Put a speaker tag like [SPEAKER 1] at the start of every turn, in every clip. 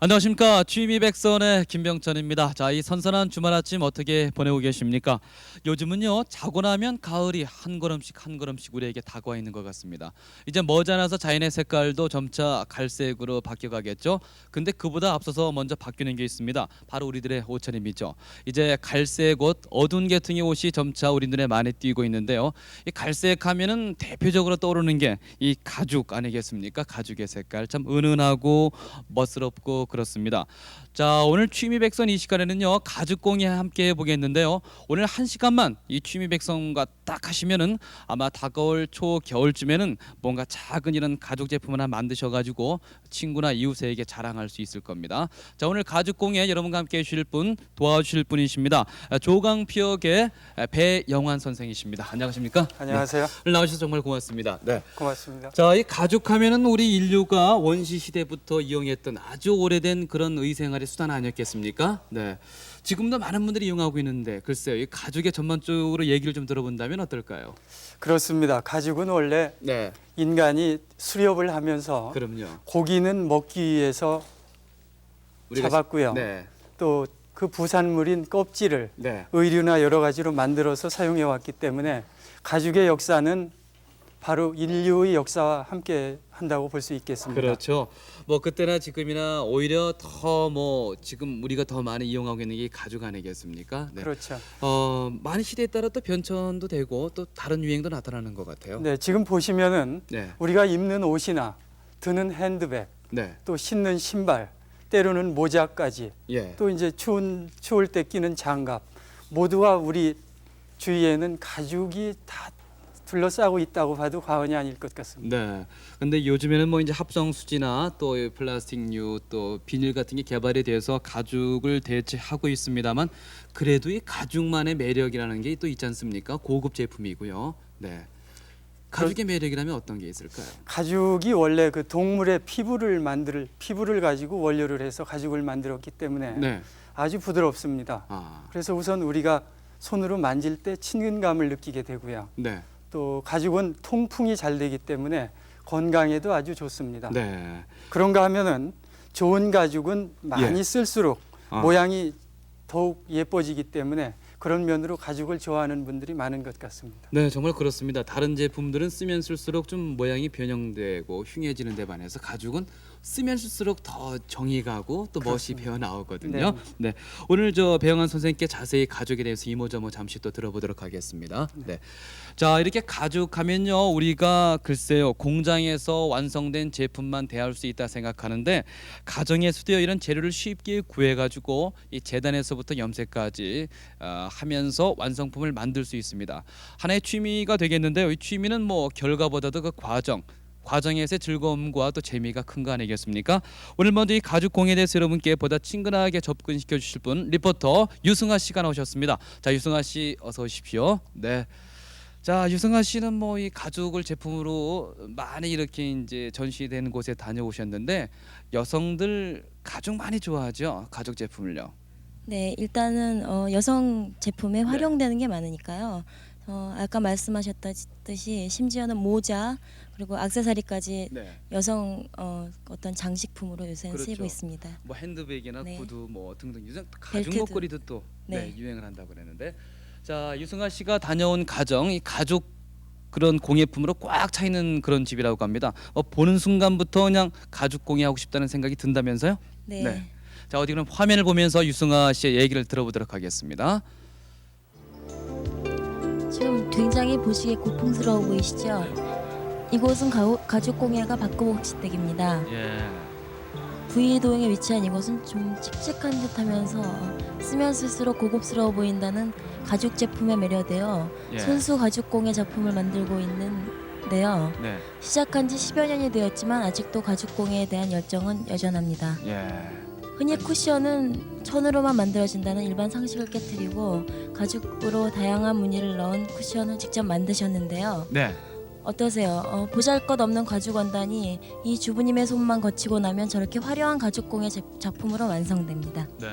[SPEAKER 1] 안녕하십니까. 취미백선의 김병천입니다. 자, 이 선선한 주말 아침 어떻게 보내고 계십니까? 요즘은요, 자고 나면 가을이 한 걸음씩 한 걸음씩 우리에게 다가와 있는 것 같습니다. 이제 머지않아서 자연의 색깔도 점차 갈색으로 바뀌어가겠죠. 근데 그보다 앞서서 먼저 바뀌는 게 있습니다. 바로 우리들의 옷차림이죠. 이제 갈색 옷, 어두운 계통의 옷이 점차 우리 눈에 많이 띄고 있는데요. 이 갈색 하면은 대표적으로 떠오르는 게 이 가죽 아니겠습니까? 가죽의 색깔 참 은은하고 멋스럽고 그렇습니다. 자, 오늘 취미백선 이 시간에는요, 가죽공예 함께 해보겠는데요. 오늘 한 시간만 이 취미백선과 딱 하시면은 아마 다가올 초겨울쯤에는 뭔가 작은 이런 가죽 제품 하나 만드셔가지고 친구나 이웃에게 자랑할 수 있을 겁니다. 자, 오늘 가죽공예 여러분과 함께 해주실 분, 도와주실 분이십니다. 조강피역의 배영환 선생이십니다. 안녕하십니까?
[SPEAKER 2] 안녕하세요.
[SPEAKER 1] 네. 오늘 나오셔서 정말 고맙습니다. 네.
[SPEAKER 2] 고맙습니다.
[SPEAKER 1] 자, 이 가죽하면은 우리 인류가 원시 시대부터 이용했던 아주 오래된 그런 의생활의 수단 아니었겠습니까? 네. 지금도 많은 분들이 이용하고 있는데 글쎄요, 이 가죽의 전반적으로 얘기를 좀 들어본다면 어떨까요?
[SPEAKER 2] 그렇습니다. 가죽은 원래
[SPEAKER 1] 네.
[SPEAKER 2] 인간이 수렵을 하면서
[SPEAKER 1] 그럼요.
[SPEAKER 2] 고기는 먹기 위해서 잡았고요.
[SPEAKER 1] 네.
[SPEAKER 2] 또 그 부산물인 껍질을
[SPEAKER 1] 네.
[SPEAKER 2] 의류나 여러 가지로 만들어서 사용해 왔기 때문에 가죽의 역사는 바로 인류의 역사와 함께 한다고 볼 수 있겠습니다.
[SPEAKER 1] 그렇죠. 뭐 그때나 지금이나 오히려 더 뭐 지금 우리가 더 많이 이용하고 있는 게 가죽 아니겠습니까? 네.
[SPEAKER 2] 그렇죠.
[SPEAKER 1] 많은 시대에 따라 또 변천도 되고 또 다른 유행도 나타나는 것 같아요.
[SPEAKER 2] 네, 지금 보시면은
[SPEAKER 1] 네.
[SPEAKER 2] 우리가 입는 옷이나 드는 핸드백,
[SPEAKER 1] 네.
[SPEAKER 2] 또 신는 신발, 때로는 모자까지
[SPEAKER 1] 예.
[SPEAKER 2] 또 이제 추울 때 끼는 장갑 모두가 우리 주위에는 가죽이 다 둘러싸고 있다고 봐도 과언이 아닐 것 같습니다.
[SPEAKER 1] 네. 근데 요즘에는 뭐 이제 합성 수지나 또 플라스틱류 또 비닐 같은 게 개발이 돼서 가죽을 대체하고 있습니다만 그래도 이 가죽만의 매력이라는 게 또 있지 않습니까? 고급 제품이고요. 네. 가죽의 매력이라면 어떤 게 있을까요?
[SPEAKER 2] 가죽이 원래 그 동물의 피부를 가지고 원료를 해서 가죽을 만들었기 때문에
[SPEAKER 1] 네.
[SPEAKER 2] 아주 부드럽습니다.
[SPEAKER 1] 아.
[SPEAKER 2] 그래서 우선 우리가 손으로 만질 때 친근감을 느끼게 되고요.
[SPEAKER 1] 네.
[SPEAKER 2] 또 가죽은 통풍이 잘 되기 때문에 건강에도 아주 좋습니다.
[SPEAKER 1] 네.
[SPEAKER 2] 그런가 하면은 좋은 가죽은 많이
[SPEAKER 1] 예.
[SPEAKER 2] 쓸수록
[SPEAKER 1] 아.
[SPEAKER 2] 모양이 더욱 예뻐지기 때문에 그런 면으로 가죽을 좋아하는 분들이 많은 것 같습니다.
[SPEAKER 1] 네, 정말 그렇습니다. 다른 제품들은 쓰면 쓸수록 좀 모양이 변형되고 흉해지는 데 반해서 가죽은 쓰면 쓸수록 더 정이 가고 또 멋이
[SPEAKER 2] 그렇습니다.
[SPEAKER 1] 배어 나오거든요.
[SPEAKER 2] 네.
[SPEAKER 1] 네. 오늘 저 배영환 선생님께 자세히 가죽에 대해서 이모저모 잠시 또 들어보도록 하겠습니다. 네. 자, 이렇게 가죽하면요, 우리가 글쎄요, 공장에서 완성된 제품만 대할 수 있다 생각하는데 가정에서도 이런 재료를 쉽게 구해 가지고 이 재단에서부터 염색까지 하면서 완성품을 만들 수 있습니다. 하나의 취미가 되겠는데요. 이 취미는 뭐 결과보다도 그 과정에서의 즐거움과 또 재미가 큰 거 아니겠습니까? 오늘 먼저 이 가죽 공예에 대해서 여러분께 보다 친근하게 접근시켜 주실 분 리포터 유승아 씨가 나오셨습니다. 자, 유승아 씨 어서 오십시오. 네. 자, 유승아 씨는 뭐 이 가죽을 제품으로 많이 이렇게 이제 전시되는 곳에 다녀오셨는데 여성들 가죽 많이 좋아하죠? 가죽 제품을요.
[SPEAKER 3] 네, 일단은 여성 제품에
[SPEAKER 1] 네.
[SPEAKER 3] 활용되는 게 많으니까요. 아까 말씀하셨듯이 심지어는 모자 그리고 액세서리까지
[SPEAKER 1] 네.
[SPEAKER 3] 여성 어떤 장식품으로 요새는
[SPEAKER 1] 그렇죠.
[SPEAKER 3] 쓰이고 있습니다.
[SPEAKER 1] 뭐 핸드백이나
[SPEAKER 3] 네.
[SPEAKER 1] 구두 뭐 등등 요즘 가죽
[SPEAKER 3] 벨트도.
[SPEAKER 1] 목걸이도 또
[SPEAKER 3] 네.
[SPEAKER 1] 유행을 한다고 그랬는데 자, 유승아 씨가 다녀온 가정 이 가죽 그런 공예품으로 꽉 차 있는 그런 집이라고 합니다. 보는 순간부터 그냥 가죽 공예하고 싶다는 생각이 든다면서요?
[SPEAKER 3] 네.
[SPEAKER 1] 네. 자, 어디 그럼 화면을 보면서 유승아 씨의 얘기를 들어보도록 하겠습니다.
[SPEAKER 3] 지금 굉장히 보시기에 고풍스러워 보이시죠? 이곳은 가죽 공예가 박구복지댁입니다.
[SPEAKER 1] 예.
[SPEAKER 3] 부의도에 위치한 이곳은 좀 칙칙한 듯하면서 쓰면 쓸수록 고급스러워 보인다는 가죽 제품에 매료되어
[SPEAKER 1] 예.
[SPEAKER 3] 손수 가죽 공예 작품을 만들고 있는데요.
[SPEAKER 1] 네.
[SPEAKER 3] 시작한 지 10여 년이 되었지만 아직도 가죽 공예에 대한 열정은 여전합니다.
[SPEAKER 1] 예.
[SPEAKER 3] 흔히 쿠션은 천으로만 만들어진다는 일반 상식을 깨트리고 가죽으로 다양한 무늬를 넣은 쿠션을 직접 만드셨는데요.
[SPEAKER 1] 네.
[SPEAKER 3] 어떠세요? 보잘것없는 가죽 원단이 이 주부님의 손만 거치고 나면 저렇게 화려한 가죽 공예 작품으로 완성됩니다.
[SPEAKER 1] 네.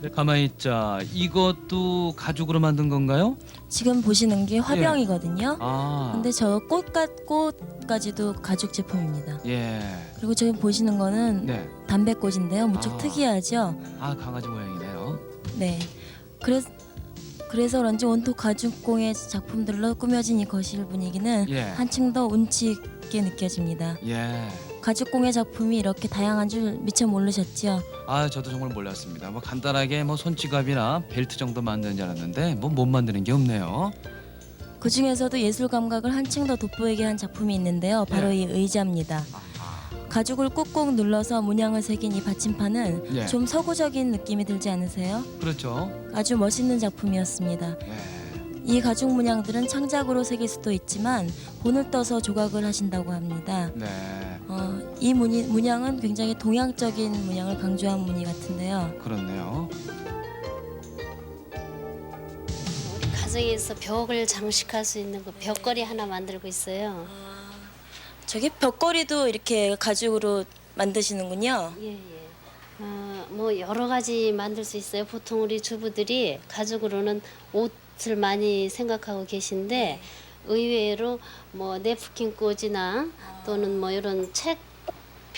[SPEAKER 1] 네, 가만히 있자. 이것도 가죽으로 만든 건가요?
[SPEAKER 3] 지금 보시는 게 화병이거든요.
[SPEAKER 1] 아.
[SPEAKER 3] 근데 저 꽃 이것까지도 가죽 제품입니다.
[SPEAKER 1] 예.
[SPEAKER 3] 그리고 저기 보시는 거는
[SPEAKER 1] 네.
[SPEAKER 3] 담배꽃인데요. 무척
[SPEAKER 1] 아.
[SPEAKER 3] 특이하죠.
[SPEAKER 1] 아, 강아지 모양이네요.
[SPEAKER 3] 네. 그래서 그런지 온통 가죽공예 작품들로 꾸며진 이 거실 분위기는
[SPEAKER 1] 예.
[SPEAKER 3] 한층 더 운치 있게 느껴집니다.
[SPEAKER 1] 예.
[SPEAKER 3] 가죽공예 작품이 이렇게 다양한 줄 미처 모르셨지요?
[SPEAKER 1] 아, 저도 정말 몰랐습니다. 뭐 간단하게 뭐 손지갑이나 벨트 정도 만드는 줄 알았는데 뭐 못 만드는 게 없네요.
[SPEAKER 3] 그 중에서도 예술 감각을 한층 더 돋보이게 한 작품이 있는데요. 바로
[SPEAKER 1] 예.
[SPEAKER 3] 이 의자입니다. 가죽을 꾹꾹 눌러서 문양을 새긴 이 받침판은
[SPEAKER 1] 예.
[SPEAKER 3] 좀 서구적인 느낌이 들지 않으세요?
[SPEAKER 1] 그렇죠.
[SPEAKER 3] 아주 멋있는 작품이었습니다.
[SPEAKER 1] 예.
[SPEAKER 3] 이 가죽 문양들은 창작으로 새길 수도 있지만 본을 떠서 조각을 하신다고 합니다.
[SPEAKER 1] 네.
[SPEAKER 3] 이 문양은 굉장히 동양적인 문양을 강조한 무늬 같은데요.
[SPEAKER 1] 그렇네요.
[SPEAKER 4] 우리 가정에서 벽을 장식할 수 있는 그 벽걸이 하나 만들고 있어요.
[SPEAKER 3] 저기 벽걸이도 이렇게 가죽으로 만드시는군요.
[SPEAKER 4] 예, 예. 뭐 여러 가지 만들 수 있어요. 보통 우리 주부들이 가죽으로는 옷을 많이 생각하고 계신데 의외로 뭐 냅킨 꽂이나 또는 뭐 이런 책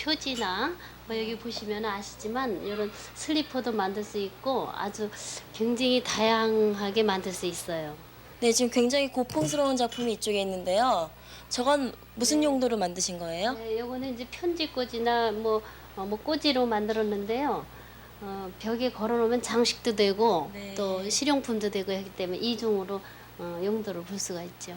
[SPEAKER 4] 표지나 뭐 여기 보시면 아시지만 이런 슬리퍼도 만들 수 있고 아주 굉장히 다양하게 만들 수 있어요.
[SPEAKER 3] 네, 지금 굉장히 고풍스러운 작품이 이쪽에 있는데요. 저건 무슨 용도로 만드신 거예요?
[SPEAKER 4] 네, 요거는 이제 편지꽂이나 뭐 꼬지로 만들었는데요. 벽에 걸어놓으면 장식도 되고
[SPEAKER 3] 네.
[SPEAKER 4] 또 실용품도 되고 하기 때문에 이중으로 용도를 볼 수가 있죠.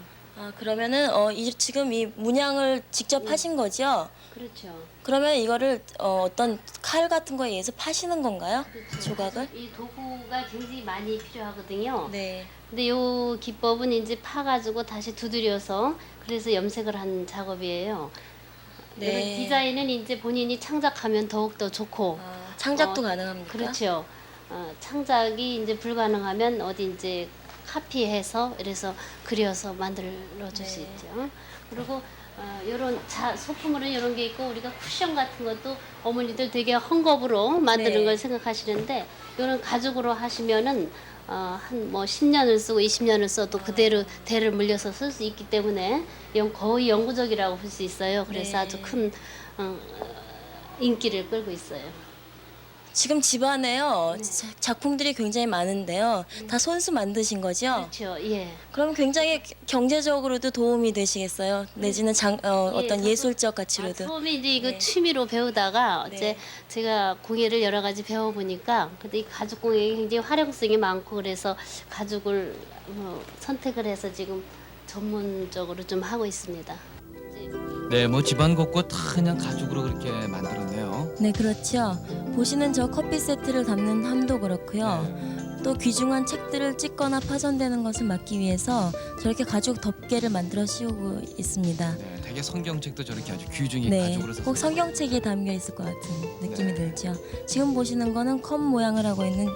[SPEAKER 3] 그러면은 지금 이 문양을 직접 하신 거죠?
[SPEAKER 4] 그렇죠.
[SPEAKER 3] 그러면 이거를 어떤 칼 같은 거에 의해서 파시는 건가요?
[SPEAKER 4] 그렇죠.
[SPEAKER 3] 조각을?
[SPEAKER 4] 이 도구가 굉장히 많이 필요하거든요.
[SPEAKER 3] 네.
[SPEAKER 4] 근데 요 기법은 이제 파가지고 다시 두드려서 그래서 염색을 한 작업이에요.
[SPEAKER 3] 네.
[SPEAKER 4] 이런 디자인은 이제 본인이 창작하면 더욱더 좋고
[SPEAKER 3] 창작도 가능합니까?
[SPEAKER 4] 그렇죠. 창작이 이제 불가능하면 어디 이제 카피해서 이래서 그려서 만들어 줄 수
[SPEAKER 3] 네.
[SPEAKER 4] 있죠. 그리고 이런 소품으로는 이런 게 있고 우리가 쿠션 같은 것도 어머니들 되게 헝겊으로 만드는
[SPEAKER 3] 네.
[SPEAKER 4] 걸 생각하시는데 이런 가죽으로 하시면은 한 뭐 10년을 쓰고 20년을 써도 그대로 대를 물려서 쓸 수 있기 때문에 이건 거의 영구적이라고 볼 수 있어요. 그래서
[SPEAKER 3] 네.
[SPEAKER 4] 아주 큰 인기를 끌고 있어요.
[SPEAKER 3] 지금 집안에요.
[SPEAKER 4] 네.
[SPEAKER 3] 작품들이 굉장히 많은데요. 다 손수 만드신 거죠?
[SPEAKER 4] 그렇죠. 예.
[SPEAKER 3] 그럼 굉장히 경제적으로도 도움이 되시겠어요? 내지는 어떤
[SPEAKER 4] 저도-
[SPEAKER 3] 예술적 가치로도.
[SPEAKER 4] 처음에 이제 이거
[SPEAKER 3] 네.
[SPEAKER 4] 취미로 배우다가
[SPEAKER 3] 네.
[SPEAKER 4] 이제 제가 공예를 여러 가지 배워보니까 근데 이 가죽 공예가 굉장히 활용성이 많고 그래서 가죽을 선택을 해서 지금 전문적으로 좀 하고 있습니다.
[SPEAKER 1] 네, 뭐 집안 곳곳 다 그냥 가죽으로 그렇게 만들었네요.
[SPEAKER 3] 네, 그렇죠. 보시는 저 커피 세트를 담는 함도 그렇고요.
[SPEAKER 1] 네.
[SPEAKER 3] 또 귀중한 책들을 찢거나 파손되는 것을 막기 위해서 저렇게 가죽 덮개를 만들어 씌우고 있습니다.
[SPEAKER 1] 네, 되게 성경책도 저렇게 아주 귀중히
[SPEAKER 3] 네,
[SPEAKER 1] 가죽으로 썼어요.
[SPEAKER 3] 꼭 성경책에 담겨 있을 것 같은 느낌이
[SPEAKER 1] 네.
[SPEAKER 3] 들죠. 지금 보시는 거는 컵 모양을 하고 있는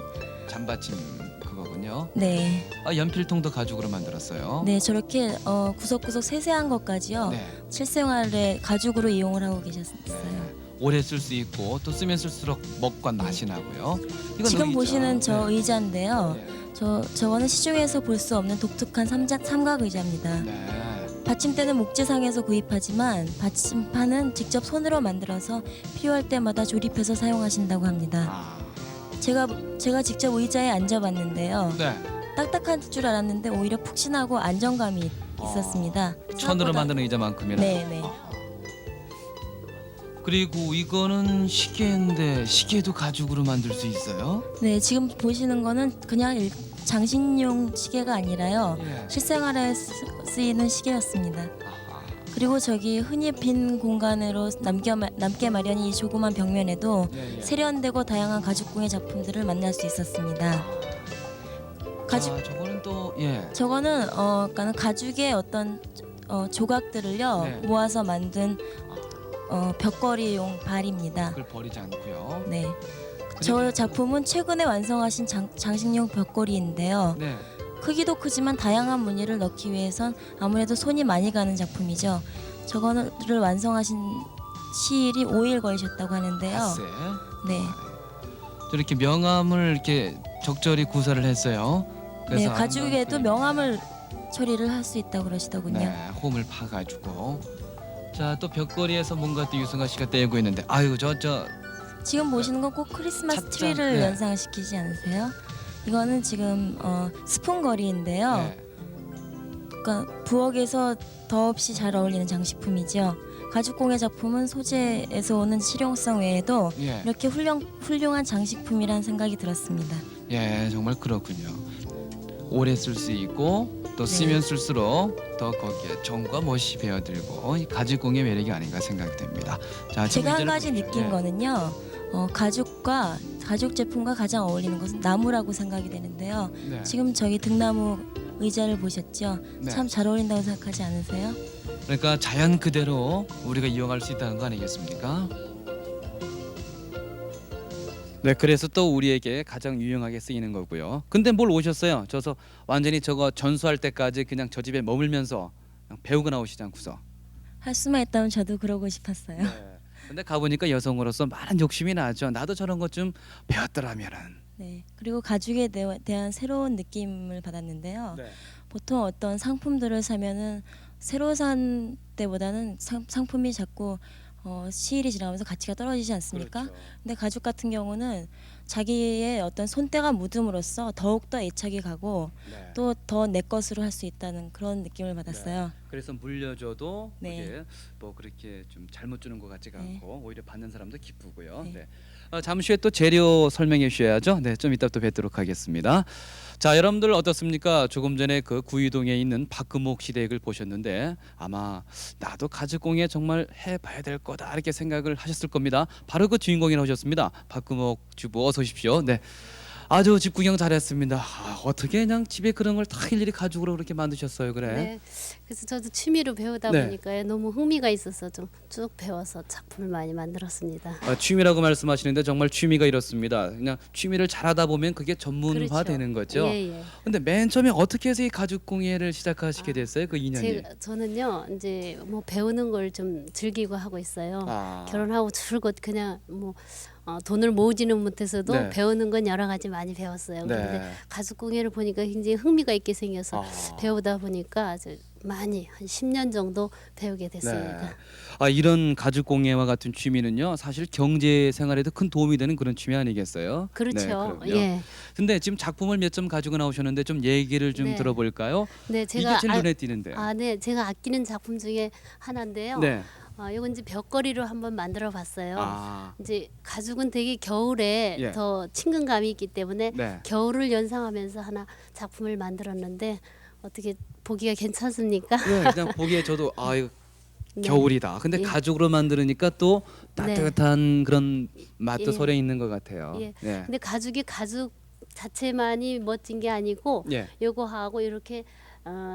[SPEAKER 1] 잠받침 그거군요.
[SPEAKER 3] 네,
[SPEAKER 1] 연필통도 가죽으로 만들었어요.
[SPEAKER 3] 네 저렇게 구석구석 세세한 것까지요.
[SPEAKER 1] 네.
[SPEAKER 3] 실생활에 가죽으로 이용을 하고 계셨어요.
[SPEAKER 1] 네. 오래 쓸 수 있고 또 쓰면 쓸수록 먹과 맛이 나고요. 이건
[SPEAKER 3] 지금
[SPEAKER 1] 의자.
[SPEAKER 3] 보시는 저
[SPEAKER 1] 네.
[SPEAKER 3] 의자인데요.
[SPEAKER 1] 네.
[SPEAKER 3] 저거는 시중에서 볼 수 없는 독특한 삼각 의자입니다.
[SPEAKER 1] 네.
[SPEAKER 3] 받침대는 목재상에서 구입하지만 받침판은 직접 손으로 만들어서 필요할 때마다 조립해서 사용하신다고 합니다.
[SPEAKER 1] 아.
[SPEAKER 3] 제가 직접 의자에 앉아봤는데요.
[SPEAKER 1] 네.
[SPEAKER 3] 딱딱한 줄 알았는데 오히려 푹신하고 안정감이 있었습니다.
[SPEAKER 1] 천으로
[SPEAKER 3] 생각보다-
[SPEAKER 1] 만드는 의자만큼이나.
[SPEAKER 3] 네, 네.
[SPEAKER 1] 그리고 이거는 시계인데 시계도 가죽으로 만들 수 있어요?
[SPEAKER 3] 네, 지금 보시는 거는 그냥 장식용 시계가 아니라요.
[SPEAKER 1] 예.
[SPEAKER 3] 실생활에 쓰이는 시계였습니다.
[SPEAKER 1] 아하.
[SPEAKER 3] 그리고 저기 흔히 빈 공간으로 남게 마련인 이 조그만 벽면에도
[SPEAKER 1] 예, 예.
[SPEAKER 3] 세련되고 다양한 가죽공예 작품들을 만날 수 있었습니다. 가죽
[SPEAKER 1] 저거는 또 예.
[SPEAKER 3] 저거는 그러니까 가죽의 어떤 조각들을요
[SPEAKER 1] 네.
[SPEAKER 3] 모아서 만든 벽걸이용 발입니다.
[SPEAKER 1] 그걸 버리지 않고요.
[SPEAKER 3] 네. 저 작품은 최근에 완성하신 장식용 벽걸이인데요.
[SPEAKER 1] 네.
[SPEAKER 3] 크기도 크지만 다양한 무늬를 넣기 위해선 아무래도 손이 많이 가는 작품이죠. 저거를 완성하신 시일이 5일 걸리셨다고 하는데요.
[SPEAKER 1] 닷새.
[SPEAKER 3] 네.
[SPEAKER 1] 저렇게 명암을 이렇게 적절히 구사를 했어요.
[SPEAKER 3] 네,
[SPEAKER 1] 그래서
[SPEAKER 3] 가죽에도
[SPEAKER 1] 아름다운
[SPEAKER 3] 명암을 처리를 할 수 있다고 그러시더군요.
[SPEAKER 1] 네, 홈을 파가지고 자, 또 벽걸이에서 뭔가 또 유승아 씨가 떼고 있는데, 아유 저
[SPEAKER 3] 지금 보시는 건 꼭 크리스마스
[SPEAKER 1] 찻잔,
[SPEAKER 3] 트리를
[SPEAKER 1] 네.
[SPEAKER 3] 연상시키지 않으세요? 이거는 지금 스푼걸이인데요.
[SPEAKER 1] 네.
[SPEAKER 3] 그러니까 부엌에서 더없이 잘 어울리는 장식품이죠. 가죽공예 작품은 소재에서 오는 실용성 외에도
[SPEAKER 1] 예.
[SPEAKER 3] 이렇게 훌륭한 장식품이란 생각이 들었습니다.
[SPEAKER 1] 예, 정말 그렇군요. 오래 쓸 수 있고 또
[SPEAKER 3] 네.
[SPEAKER 1] 쓰면 쓸수록 더 거기에 정과 멋이 배어들고 이 가죽공예 매력이 아닌가 생각이 됩니다. 자, 지금
[SPEAKER 3] 제가 한
[SPEAKER 1] 이제는
[SPEAKER 3] 가지
[SPEAKER 1] 보시죠.
[SPEAKER 3] 느낀
[SPEAKER 1] 예.
[SPEAKER 3] 거는요. 가죽 제품과 가장 어울리는 것은 나무라고 생각이 되는데요.
[SPEAKER 1] 네.
[SPEAKER 3] 지금 저기 등나무 의자를 보셨죠?
[SPEAKER 1] 네.
[SPEAKER 3] 참 잘 어울린다고 생각하지 않으세요?
[SPEAKER 1] 그러니까 자연 그대로 우리가 이용할 수 있다는 거 아니겠습니까? 네, 그래서 또 우리에게 가장 유용하게 쓰이는 거고요. 근데 뭘 오셨어요? 저서 완전히 저거 전수할 때까지 그냥 저 집에 머물면서 그냥 배우고 나오시지 않고서.
[SPEAKER 3] 할 수만 있다면 저도 그러고 싶었어요.
[SPEAKER 1] 네. 근데 가보니까 여성으로서 많은 욕심이 나죠. 나도 저런 것 좀 배웠더라면은.
[SPEAKER 3] 네. 그리고 가죽에 대한 새로운 느낌을 받았는데요.
[SPEAKER 1] 네.
[SPEAKER 3] 보통 어떤 상품들을 사면은 새로 산 때보다는 상품이 자꾸 시일이 지나면서 가치가 떨어지지 않습니까?
[SPEAKER 1] 그렇죠.
[SPEAKER 3] 근데 가죽 같은 경우는 자기의 어떤 손때가 묻음으로써 더욱 더 애착이 가고
[SPEAKER 1] 네.
[SPEAKER 3] 또 더 내 것으로 할 수 있다는 그런 느낌을 받았어요.
[SPEAKER 1] 그래서 물려줘도
[SPEAKER 3] 네.
[SPEAKER 1] 그게 뭐 그렇게 좀 잘못 주는 것 같지가
[SPEAKER 3] 네.
[SPEAKER 1] 않고 오히려 받는 사람도 기쁘고요.
[SPEAKER 3] 네.
[SPEAKER 1] 네. 잠시 후에 또 재료 설명해 주셔야죠. 네, 좀 이따 또 뵙도록 하겠습니다. 자, 여러분들 어떻습니까? 조금 전에 그 구이동에 있는 박금옥 시댁을 보셨는데 아마 나도 가죽공예 정말 해봐야 될 거다 이렇게 생각을 하셨을 겁니다. 바로 그 주인공이 나오셨습니다. 박금옥 주부 어서 오십시오. 네. 아주 집 구경 잘했습니다. 어떻게 그냥 집에 그런 걸 다 일일이 가죽으로 그렇게 만드셨어요, 그래?
[SPEAKER 4] 네. 그래서 저도 취미로 배우다
[SPEAKER 1] 네.
[SPEAKER 4] 보니까 너무 흥미가 있어서 좀 쭉 배워서 작품을 많이 만들었습니다.
[SPEAKER 1] 취미라고 말씀하시는데 정말 취미가 이렇습니다. 그냥 취미를 잘하다 보면 그게 전문화
[SPEAKER 4] 그렇죠.
[SPEAKER 1] 되는 거죠.
[SPEAKER 4] 예, 예.
[SPEAKER 1] 근데 맨 처음에 어떻게 해서 이 가죽공예를 시작하시게 됐어요? 그 인연이?
[SPEAKER 4] 저는요 이제 뭐 배우는 걸 좀 즐기고 하고 있어요.
[SPEAKER 1] 아.
[SPEAKER 4] 결혼하고 줄곧 그냥 뭐 돈을 모으지는 못해서도
[SPEAKER 1] 네.
[SPEAKER 4] 배우는 건 여러 가지 많이 배웠어요.
[SPEAKER 1] 네.
[SPEAKER 4] 그런데 가죽공예를 보니까 굉장히 흥미가 있게 생겨서
[SPEAKER 1] 아.
[SPEAKER 4] 배우다 보니까 아주 많이 한 10년 정도 배우게 됐습니다.
[SPEAKER 1] 네. 이런 가죽공예와 같은 취미는요, 사실 경제 생활에도 큰 도움이 되는 그런 취미 아니겠어요?
[SPEAKER 4] 그렇죠.
[SPEAKER 1] 네, 그럼요.
[SPEAKER 4] 예.
[SPEAKER 1] 근데 지금 작품을 몇 점 가지고 나오셨는데 좀 얘기를 좀
[SPEAKER 4] 네.
[SPEAKER 1] 들어볼까요?
[SPEAKER 4] 네,
[SPEAKER 1] 이게
[SPEAKER 4] 제가
[SPEAKER 1] 제일 눈에 띄는데요.
[SPEAKER 4] 네, 제가 아끼는 작품 중에 하나인데요.
[SPEAKER 1] 네.
[SPEAKER 4] 이건 이제 벽걸이로 한번 만들어 봤어요.
[SPEAKER 1] 아.
[SPEAKER 4] 이제 가죽은 되게 겨울에
[SPEAKER 1] 예.
[SPEAKER 4] 더 친근감이 있기 때문에
[SPEAKER 1] 네.
[SPEAKER 4] 겨울을 연상하면서 하나 작품을 만들었는데 어떻게 보기가 괜찮습니까?
[SPEAKER 1] 네, 그냥 보기에 저도 이거
[SPEAKER 4] 네.
[SPEAKER 1] 겨울이다. 근데
[SPEAKER 4] 예.
[SPEAKER 1] 가죽으로 만드니까 또 따뜻한 그런 맛도
[SPEAKER 4] 예.
[SPEAKER 1] 서려 있는 것 같아요.
[SPEAKER 4] 예.
[SPEAKER 1] 네.
[SPEAKER 4] 근데 가죽이 가죽 자체만이 멋진 게 아니고
[SPEAKER 1] 예.
[SPEAKER 4] 요거하고 이렇게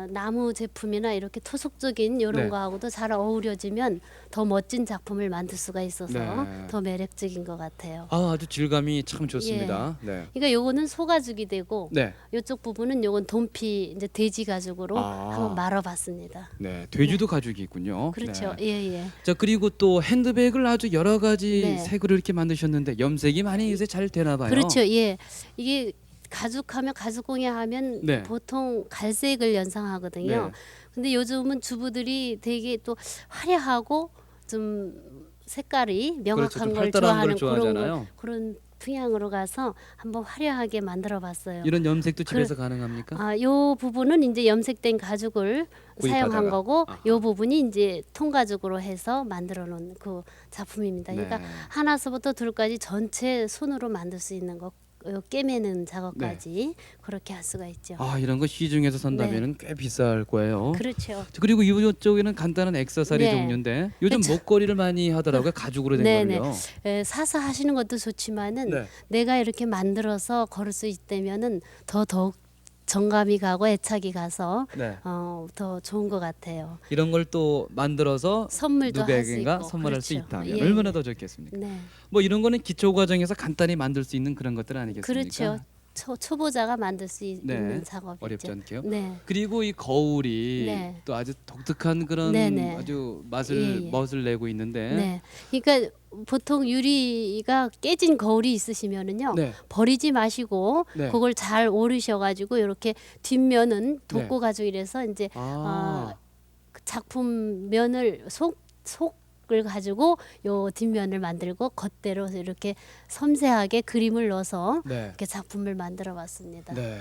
[SPEAKER 4] 나무 제품이나 이렇게 토속적인 이런
[SPEAKER 1] 네.
[SPEAKER 4] 거하고도 잘 어우러지면 더 멋진 작품을 만들 수가 있어서
[SPEAKER 1] 네.
[SPEAKER 4] 더 매력적인 것 같아요.
[SPEAKER 1] 아주 질감이 참 좋습니다. 네.
[SPEAKER 4] 그러니까 요거는 소가죽이 되고
[SPEAKER 1] 네.
[SPEAKER 4] 이쪽 부분은 요건 돈피 이제 돼지 가죽으로
[SPEAKER 1] 아.
[SPEAKER 4] 한번 말아봤습니다.
[SPEAKER 1] 네. 돼지도 가죽이 있군요.
[SPEAKER 4] 그렇죠.
[SPEAKER 1] 네.
[SPEAKER 4] 예예.
[SPEAKER 1] 자, 그리고 또 핸드백을 아주 여러 가지
[SPEAKER 4] 네.
[SPEAKER 1] 색으로 이렇게 만드셨는데 염색이 많이 요새 잘 되나 봐요.
[SPEAKER 4] 그렇죠. 예. 이게 가죽하면 가죽공예 하면
[SPEAKER 1] 네.
[SPEAKER 4] 보통 갈색을 연상하거든요.
[SPEAKER 1] 네.
[SPEAKER 4] 근데 요즘은 주부들이 되게 또 화려하고 좀 색깔이
[SPEAKER 1] 그렇죠.
[SPEAKER 4] 명확한
[SPEAKER 1] 좀
[SPEAKER 4] 걸
[SPEAKER 1] 활달한 걸
[SPEAKER 4] 좋아하는
[SPEAKER 1] 좋아하잖아요.
[SPEAKER 4] 그런 풍향으로 가서 한번 화려하게 만들어 봤어요.
[SPEAKER 1] 이런 염색도 집에서 가능합니까?
[SPEAKER 4] 요 부분은 이제 염색된 가죽을
[SPEAKER 1] 구입하다가.
[SPEAKER 4] 사용한 거고
[SPEAKER 1] 아하.
[SPEAKER 4] 요 부분이 이제 통가죽으로 해서 만들어 놓은 그 작품입니다. 그러니까
[SPEAKER 1] 네.
[SPEAKER 4] 하나서부터 둘까지 전체 손으로 만들 수 있는 거 꿰매는 작업까지 그렇게 할 수가 있죠.
[SPEAKER 1] 이런 거 시중에서 산다면은 꽤 비쌀 거예요.
[SPEAKER 4] 그렇죠.
[SPEAKER 1] 그리고 이쪽에는 간단한 액세서리
[SPEAKER 4] 네.
[SPEAKER 1] 종류인데 요즘
[SPEAKER 4] 그렇죠.
[SPEAKER 1] 목걸이를 많이 하더라고요. 가죽으로 된
[SPEAKER 4] 네네.
[SPEAKER 1] 걸요.
[SPEAKER 4] 사서 하시는 것도 좋지만은
[SPEAKER 1] 네.
[SPEAKER 4] 내가 이렇게 만들어서 걸을 수 있다면은 더욱 정감이 가고 애착이 가서
[SPEAKER 1] 네.
[SPEAKER 4] 더 좋은 것 같아요.
[SPEAKER 1] 이런 걸 또 만들어서
[SPEAKER 4] 선물도 할 수
[SPEAKER 1] 누구에게인가
[SPEAKER 4] 있고
[SPEAKER 1] 선물할 수
[SPEAKER 4] 그렇죠.
[SPEAKER 1] 있다면
[SPEAKER 4] 예.
[SPEAKER 1] 얼마나 더 좋겠습니까?
[SPEAKER 4] 네,
[SPEAKER 1] 뭐 이런 거는 기초 과정에서 간단히 만들 수 있는 그런 것들 아니겠습니까?
[SPEAKER 4] 그렇죠. 초보자가 만들 수
[SPEAKER 1] 네.
[SPEAKER 4] 있는 작업이죠.
[SPEAKER 1] 어렵지 않게요.
[SPEAKER 4] 네,
[SPEAKER 1] 그리고 이 거울이
[SPEAKER 4] 네.
[SPEAKER 1] 또 아주 독특한 그런
[SPEAKER 4] 네네.
[SPEAKER 1] 아주
[SPEAKER 4] 예, 예.
[SPEAKER 1] 멋을 내고 있는데
[SPEAKER 4] 네. 그러니까 보통 유리가 깨진 거울이 있으시면은요.
[SPEAKER 1] 네.
[SPEAKER 4] 버리지 마시고
[SPEAKER 1] 네.
[SPEAKER 4] 그걸 잘 오르셔가지고 이렇게 뒷면은 독고 가죽이라서 이제
[SPEAKER 1] 아,
[SPEAKER 4] 그 작품 면을 속을 가지고 요 뒷면을 만들고 겉대로 이렇게 섬세하게 그림을 넣어서
[SPEAKER 1] 네.
[SPEAKER 4] 이렇게 작품을 만들어 봤습니다.
[SPEAKER 1] 네.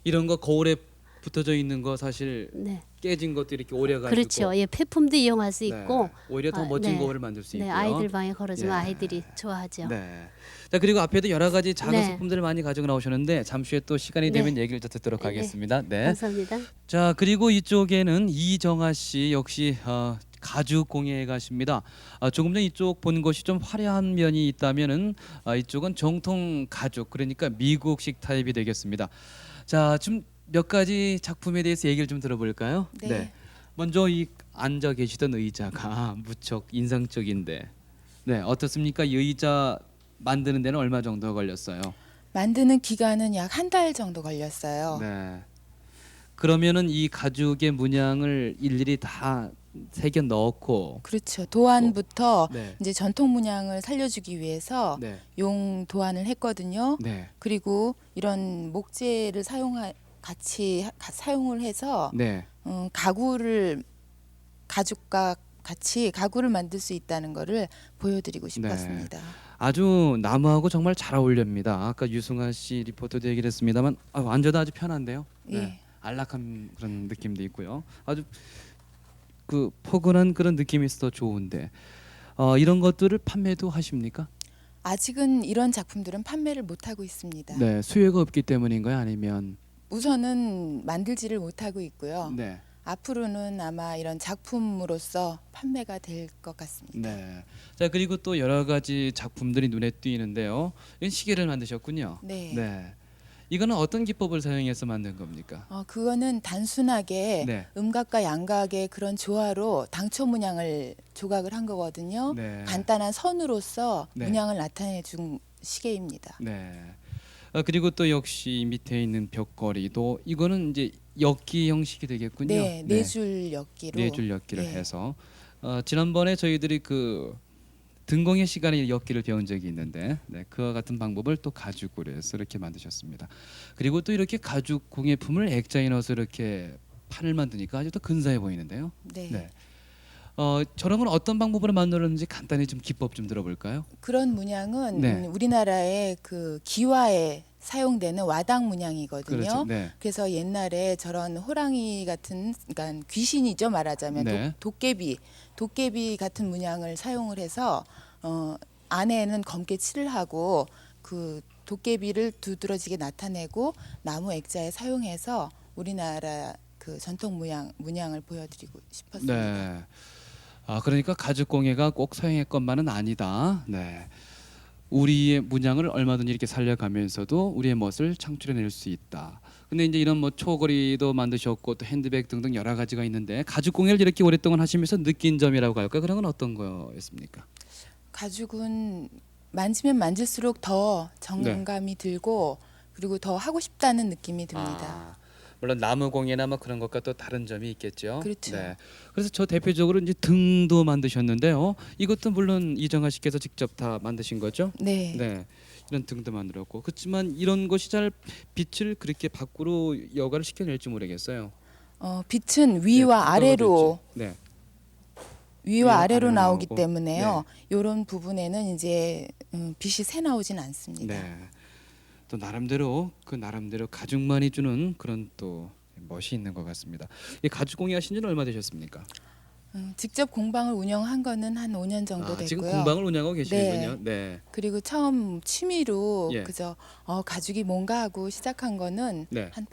[SPEAKER 1] 이런 거 거울에 붙어져 있는 거 사실
[SPEAKER 4] 네.
[SPEAKER 1] 깨진 것도 이렇게 오려가지고
[SPEAKER 4] 그렇죠. 예, 폐품도 이용할 수 있고
[SPEAKER 1] 네. 오히려 더
[SPEAKER 4] 아,
[SPEAKER 1] 멋진
[SPEAKER 4] 네.
[SPEAKER 1] 거울을 만들 수
[SPEAKER 4] 네,
[SPEAKER 1] 있고요.
[SPEAKER 4] 아이들 방에 걸어주면
[SPEAKER 1] 예.
[SPEAKER 4] 아이들이 좋아하죠.
[SPEAKER 1] 네. 자 그리고 앞에도 여러 가지 작은
[SPEAKER 4] 네.
[SPEAKER 1] 소품들을 많이 가지고 나오셨는데 잠시 후에 또 시간이
[SPEAKER 4] 네.
[SPEAKER 1] 되면 얘기를 더 듣도록
[SPEAKER 4] 네.
[SPEAKER 1] 하겠습니다. 네.
[SPEAKER 4] 감사합니다.
[SPEAKER 1] 자 그리고 이쪽에는 이정아 씨 역시 가죽 공예에 가십니다. 조금 전 이쪽 본 것이 좀 화려한 면이 있다면은 이쪽은 정통 가죽 그러니까 미국식 타입이 되겠습니다. 자 좀 몇 가지 작품에 대해서 얘기를 좀 들어볼까요?
[SPEAKER 3] 네.
[SPEAKER 1] 먼저 이 앉아 계시던 의자가 무척 인상적인데, 네 어떻습니까? 이 의자 만드는 데는 얼마 정도 걸렸어요?
[SPEAKER 5] 만드는 기간은 약 한 달 정도 걸렸어요.
[SPEAKER 1] 네. 그러면은 이 가죽의 문양을 일일이 다 새겨 넣고,
[SPEAKER 5] 그렇죠. 도안부터
[SPEAKER 1] 네,
[SPEAKER 5] 이제 전통 문양을 살려주기 위해서
[SPEAKER 1] 네,
[SPEAKER 5] 용 도안을 했거든요.
[SPEAKER 1] 네,
[SPEAKER 5] 그리고 이런 목재를 같이 사용을 해서
[SPEAKER 1] 네.
[SPEAKER 5] 가구를 가죽과 같이 가구를 만들 수 있다는 거를 보여드리고 싶었습니다.
[SPEAKER 1] 아주 나무하고 정말 잘 어울립니다. 아까 유승아 씨 리포터도 얘기를 했습니다만 앉아도 아주 편한데요. 네.
[SPEAKER 5] 예.
[SPEAKER 1] 안락한 그런 느낌도 있고요. 아주 그 포근한 그런 느낌이 있어 좋은데 이런 것들을 판매도 하십니까?
[SPEAKER 5] 아직은 이런 작품들은 판매를 못 하고 있습니다.
[SPEAKER 1] 네, 수요가 없기 때문인가요? 아니면
[SPEAKER 5] 우선은 만들지를 못하고 있고요.
[SPEAKER 1] 네,
[SPEAKER 5] 앞으로는 아마 이런 작품으로서 판매가 될 것 같습니다.
[SPEAKER 1] 네. 자 그리고 또 여러 가지 작품들이 눈에 띄는데요. 이건 시계를 만드셨군요.
[SPEAKER 5] 네.
[SPEAKER 1] 네. 이거는 어떤 기법을 사용해서 만든 겁니까?
[SPEAKER 5] 그거는 단순하게
[SPEAKER 1] 네.
[SPEAKER 5] 음각과 양각의 그런 조화로 당초 문양을 조각을 한 거거든요.
[SPEAKER 1] 네.
[SPEAKER 5] 간단한 선으로서
[SPEAKER 1] 네.
[SPEAKER 5] 문양을 나타내 준 시계입니다.
[SPEAKER 1] 네. 그리고 또 역시 이 밑에 있는 벽걸이도 이거는 이제 엮기 형식이 되겠군요.
[SPEAKER 5] 네, 네 줄 엮기로.
[SPEAKER 1] 네 줄 엮기를
[SPEAKER 5] 예.
[SPEAKER 1] 해서 지난번에 저희들이 그 등공의 시간에 엮기를 배운 적이 있는데 그와 같은 방법을 또 가죽으로 해서 이렇게 만드셨습니다. 그리고 또 이렇게 가죽 공예품을 액자에 넣어서 이렇게 판을 만드니까 아주 더 근사해 보이는데요.
[SPEAKER 5] 네.
[SPEAKER 1] 네. 저런 건 어떤 방법으로 만들었는지 간단히 좀 기법 좀 들어볼까요?
[SPEAKER 5] 그런 문양은
[SPEAKER 1] 네.
[SPEAKER 5] 우리나라의 그 기와에 사용되는 와당 문양이거든요.
[SPEAKER 1] 그렇죠. 네.
[SPEAKER 5] 그래서 옛날에 저런 호랑이 같은, 그러니까 귀신이죠 말하자면
[SPEAKER 1] 네.
[SPEAKER 5] 도깨비 같은 문양을 사용을 해서 안에는 검게 칠을 하고 그 도깨비를 두드러지게 나타내고 나무 액자에 사용해서 우리나라 그 전통 문양을 보여드리고 싶었습니다.
[SPEAKER 1] 네. 그러니까 가죽 공예가 꼭 서양의 것만은 아니다. 네. 우리의 문양을 얼마든지 이렇게 살려가면서도 우리의 멋을 창출해낼 수 있다. 근데 이제 이런 뭐 초걸이도 만드셨고 또 핸드백 등등 여러 가지가 있는데 가죽 공예를 이렇게 오랫동안 하시면서 느낀 점이라고 할까 그런 건 어떤 거였습니까?
[SPEAKER 5] 가죽은 만지면 만질수록 더 정감이 들고 그리고 더 하고 싶다는 느낌이 듭니다.
[SPEAKER 1] 물론 나무 공예나 뭐 그런 것과 또 다른 점이 있겠죠.
[SPEAKER 5] 그렇죠.
[SPEAKER 1] 네. 그래서 저 대표적으로 이제 등도 만드셨는데요. 이것도 물론 이정아 씨께서 직접 다 만드신 거죠?
[SPEAKER 5] 네.
[SPEAKER 1] 네. 이런 등도 만들었고 그렇지만 이런 것이 잘 빛을 그렇게 밖으로 여과를 시켜낼지 모르겠어요.
[SPEAKER 5] 빛은 위와
[SPEAKER 1] 네,
[SPEAKER 5] 아래로
[SPEAKER 1] 네.
[SPEAKER 5] 위와 아래로 나오기
[SPEAKER 1] 나오고.
[SPEAKER 5] 때문에요. 이런 부분에는 이제 빛이 새 나오진 않습니다.
[SPEAKER 1] 네. 또 나름대로 가죽만이 주는 그런 또 멋이 있는 것 같습니다. 이 가죽 공예 하신 지는 얼마 되셨습니까?
[SPEAKER 5] 직접 공방을 운영한 거는 한 5년 정도 됐고요.
[SPEAKER 1] 지금 공방을 운영하고 계시는군요. 네.
[SPEAKER 5] 그리고 처음 취미로
[SPEAKER 1] 예.
[SPEAKER 5] 그저 가죽이 뭔가 하고 시작한 거는
[SPEAKER 1] 네.
[SPEAKER 5] 한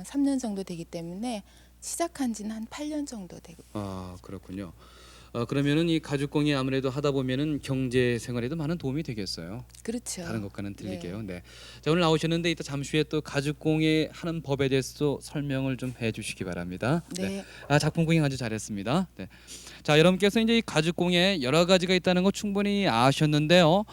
[SPEAKER 5] 3년 정도 되기 때문에 시작한 지는 한 8년 정도 되고.
[SPEAKER 1] 그렇군요. 그러면은 이 가죽 공예 아무래도 하다 보면은 경제 생활에도 많은 도움이 되겠어요.
[SPEAKER 5] 그렇죠.
[SPEAKER 1] 다른 것과는 틀리게요. 네. 자 오늘 나오셨는데 이따 잠시 후에 또 가죽 공예 하는 법에 대해서 설명을 좀 해주시기 바랍니다.
[SPEAKER 5] 네.
[SPEAKER 1] 작품 구경 아주 잘했습니다. 네. 자 여러분께서 이제 이 가죽 공예 여러 가지가 있다는 거 충분히 아셨는데요.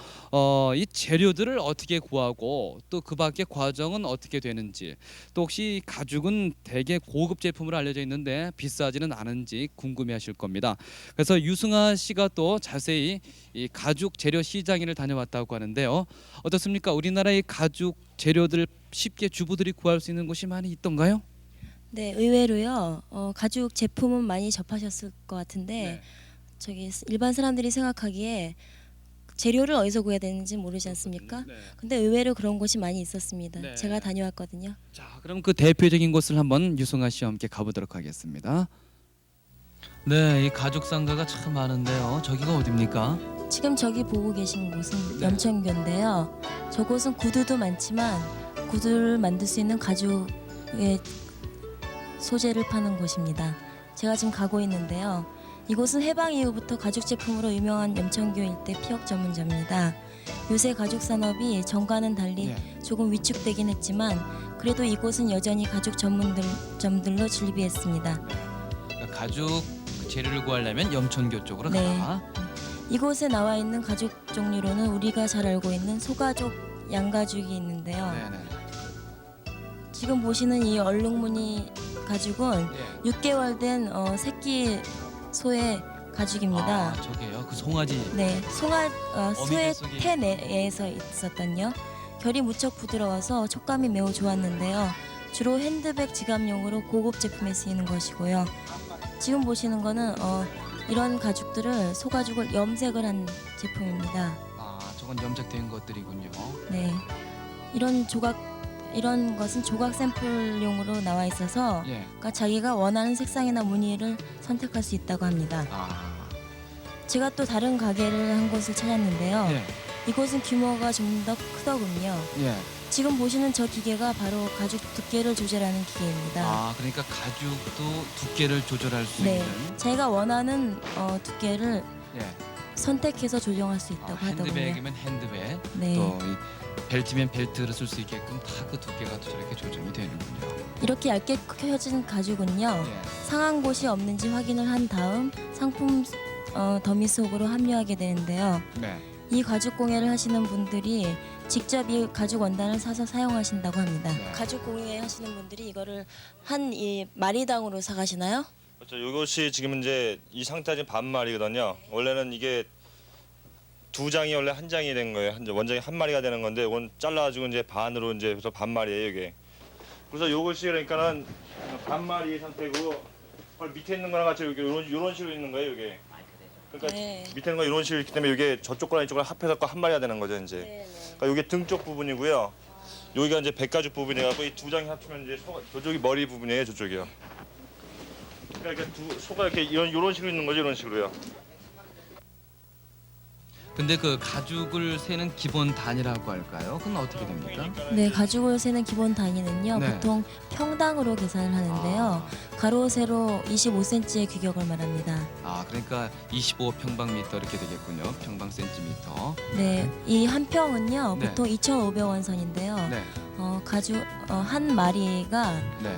[SPEAKER 1] 이 재료들을 어떻게 구하고 또 그 밖의 과정은 어떻게 되는지 또 혹시 가죽은 되게 고급 제품으로 알려져 있는데 비싸지는 않은지 궁금해하실 겁니다. 그래서 유승아 씨가 또 자세히 이 가죽 재료 시장을 다녀왔다고 하는데요. 어떻습니까? 우리나라의 가죽 재료들 쉽게 주부들이 구할 수 있는 곳이 많이 있던가요?
[SPEAKER 3] 네, 의외로요. 가죽 제품은 많이 접하셨을 것 같은데 일반 사람들이 생각하기에 재료를 어디서 구해야 되는지 모르지 않습니까?
[SPEAKER 1] 네.
[SPEAKER 3] 근데 의외로 그런 곳이 많이 있었습니다.
[SPEAKER 1] 네.
[SPEAKER 3] 제가 다녀왔거든요.
[SPEAKER 1] 자, 그럼 그 대표적인 곳을 한번 유승아 씨와 함께 가보도록 하겠습니다. 네, 이 가죽 상가가 참 많은데요. 저기가 어디입니까?
[SPEAKER 3] 지금 저기 보고 계신 곳은
[SPEAKER 1] 네.
[SPEAKER 3] 염천교인데요. 저곳은 구두도 많지만 구두를 만들 수 있는 가죽의 소재를 파는 곳입니다. 제가 지금 가고 있는데요. 이곳은 해방 이후부터 가죽 제품으로 유명한 염천교 일대 피혁 전문점입니다. 요새 가죽 산업이 전과는 달리
[SPEAKER 1] 네.
[SPEAKER 3] 조금 위축되긴 했지만 그래도 이곳은 여전히 가죽 전문점들로 즐비했습니다.
[SPEAKER 1] 그러니까 가죽 재료를 구하려면 염천교 쪽으로
[SPEAKER 3] 네.
[SPEAKER 1] 가.
[SPEAKER 3] 이곳에 나와 있는 가죽 종류로는 우리가 잘 알고 있는 소가죽, 양가죽이 있는데요.
[SPEAKER 1] 네네.
[SPEAKER 3] 지금 보시는 이 얼룩무늬 가죽은
[SPEAKER 1] 예.
[SPEAKER 3] 6개월 된 새끼 소의 가죽입니다.
[SPEAKER 1] 아, 저게요. 그 송아지.
[SPEAKER 3] 네, 소의
[SPEAKER 1] 뱃속에.
[SPEAKER 3] 태 내에서 있었던요. 결이 무척 부드러워서 촉감이 매우 좋았는데요. 주로 핸드백 지갑용으로 고급 제품에 쓰이는 것이고요. 지금 보시는 거는 이런 가죽들을 소가죽을 염색을 한 제품입니다.
[SPEAKER 1] 아, 저건 염색된 것들이군요.
[SPEAKER 3] 네, 이런 것은 조각 샘플용으로 나와 있어서
[SPEAKER 1] 예.
[SPEAKER 3] 그러니까 자기가 원하는 색상이나 무늬를 선택할 수 있다고 합니다.
[SPEAKER 1] 아.
[SPEAKER 3] 제가 또 다른 가게를 한 곳을 찾았는데요.
[SPEAKER 1] 예.
[SPEAKER 3] 이곳은 규모가 좀 더 크더군요.
[SPEAKER 1] 예.
[SPEAKER 3] 지금 보시는 저 기계가 바로 가죽 두께를 조절하는 기계입니다.
[SPEAKER 1] 아, 그러니까 가죽도 두께를 조절할 수
[SPEAKER 3] 네,
[SPEAKER 1] 있는.
[SPEAKER 3] 자기가 원하는 두께를
[SPEAKER 1] 예.
[SPEAKER 3] 선택해서 조정할 수 있다고 하더군요.
[SPEAKER 1] 핸드백이면 핸드백,
[SPEAKER 3] 네,
[SPEAKER 1] 또 이 벨트면 벨트를 쓸 수 있게끔 다 그 두께가 또 저렇게 조정이 되는군요.
[SPEAKER 3] 이렇게 얇게 켜진 가죽은요.
[SPEAKER 1] 예.
[SPEAKER 3] 상한 곳이 없는지 확인을 한 다음 상품 더미 속으로 합류하게 되는데요.
[SPEAKER 1] 네.
[SPEAKER 3] 이 가죽 공예를 하시는 분들이 직접 이 가죽 원단을 사서 사용하신다고 합니다.
[SPEAKER 1] 네.
[SPEAKER 3] 가죽 공예 하시는 분들이 이거를 한 이 마리당으로 사가시나요?
[SPEAKER 6] 그렇죠. 이것이 지금 이제 이 상태가 지금 반마리거든요. 원래는 이게 두 장이 원래 한 장이 된 거예요. 원장이 한 마리가 되는 건데 이건 잘라가지고 이제 반으로 이제 그래서 반마리예요 이게. 그래서 이것이 그러니까는 반마리 상태고 밑에 있는 거랑 같이 이렇게 이런 식으로 있는 거예요 이게. 그러니까
[SPEAKER 3] 네.
[SPEAKER 6] 밑에 있는 거 이런 식으로 있기 때문에 이게 저쪽 거랑 이쪽 거랑 합해서 한 마리가 되는 거죠 이제.
[SPEAKER 3] 네.
[SPEAKER 6] 그러니까 이게 등 쪽 부분이고요. 여기가 이제 백가죽 부분이라고 이 두 장이 합치면 이제 저쪽이 머리 부분이에요 저쪽이요. 그러니까 이렇게 소가 이렇게 이런 식으로 있는 거죠 이런 식으로요.
[SPEAKER 1] 근데 그 가죽을 세는 기본 단위라고 할까요? 그건 어떻게 됩니까?
[SPEAKER 3] 네, 가죽을 세는 기본 단위는요.
[SPEAKER 1] 네.
[SPEAKER 3] 보통 평당으로 계산을 하는데요. 가로 세로 25cm의 규격을 말합니다.
[SPEAKER 1] 아, 그러니까 25평방미터 이렇게 되겠군요. 평방 센티미터.
[SPEAKER 3] 네, 이 한 평은요.
[SPEAKER 1] 네.
[SPEAKER 3] 보통 2,500원 선인데요.
[SPEAKER 1] 네.
[SPEAKER 3] 가죽 한 마리가
[SPEAKER 1] 네.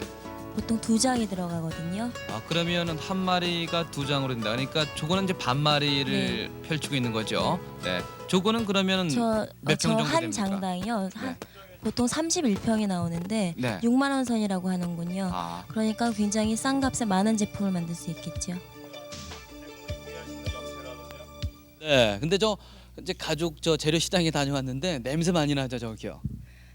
[SPEAKER 3] 보통 2장이 들어가거든요.
[SPEAKER 1] 아, 그러면은 한 마리가 두 장으로 된다. 그러니까 저거는 이제 반마리를
[SPEAKER 3] 네.
[SPEAKER 1] 펼치고 있는 거죠. 네. 저거는 그러면은
[SPEAKER 3] 저
[SPEAKER 1] 몇 평 정도
[SPEAKER 3] 한
[SPEAKER 1] 됩니까?
[SPEAKER 3] 장당이요.
[SPEAKER 1] 네.
[SPEAKER 3] 보통 31평이 나오는데
[SPEAKER 1] 네.
[SPEAKER 3] 6만 원 선이라고 하는군요.
[SPEAKER 1] 아,
[SPEAKER 3] 그러니까 굉장히 싼 값에 많은 제품을 만들 수 있겠죠.
[SPEAKER 1] 네. 근데 저 이제 가죽 저 재료 시장에 다녀왔는데 냄새 많이 나죠, 저기요.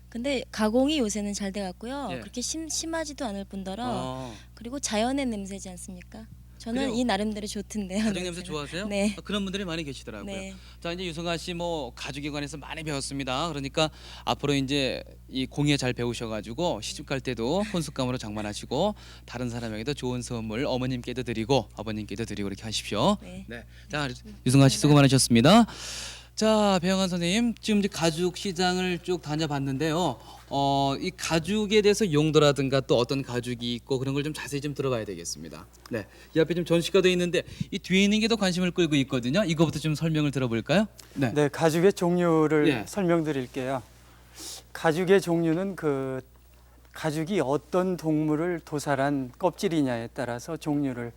[SPEAKER 3] 근데 가공이 요새는 잘 돼갖고요.
[SPEAKER 1] 예.
[SPEAKER 3] 그렇게 심하지도 않을 뿐더러
[SPEAKER 1] 어.
[SPEAKER 3] 그리고 자연의 냄새지 않습니까? 저는
[SPEAKER 1] 그래요?
[SPEAKER 3] 이 나름대로 좋던데요.
[SPEAKER 1] 가죽 냄새
[SPEAKER 3] 냄새는.
[SPEAKER 1] 좋아하세요?
[SPEAKER 3] 네.
[SPEAKER 1] 아, 그런 분들이 많이 계시더라고요.
[SPEAKER 3] 네.
[SPEAKER 1] 자, 이제 유승아 씨 뭐 가죽에 관해서 많이 배웠습니다. 그러니까 앞으로 이제 이 공예 잘 배우셔가지고 시집 갈 때도 혼숙감으로 장만하시고 다른 사람에게도 좋은 선물 어머님께도 드리고 아버님께도 드리고 이렇게 하십시오.
[SPEAKER 3] 네.
[SPEAKER 1] 네. 자, 유승아 씨 수고 많으셨습니다. 자, 배영환 선생님, 지금 이제 가죽 시장을 쭉 다녀봤는데요. 이 가죽에 대해서 용도라든가 또 어떤 가죽이 있고 그런 걸 좀 자세히 좀 들어봐야 되겠습니다. 네, 이 앞에 좀 전시가 돼 있는데 이 뒤에 있는 게 더 관심을 끌고 있거든요. 이거부터 좀 설명을 들어볼까요? 네.
[SPEAKER 2] 네, 가죽의 종류를
[SPEAKER 1] 예.
[SPEAKER 2] 설명드릴게요. 가죽의 종류는 그 가죽이 어떤 동물을 도살한 껍질이냐에 따라서 종류를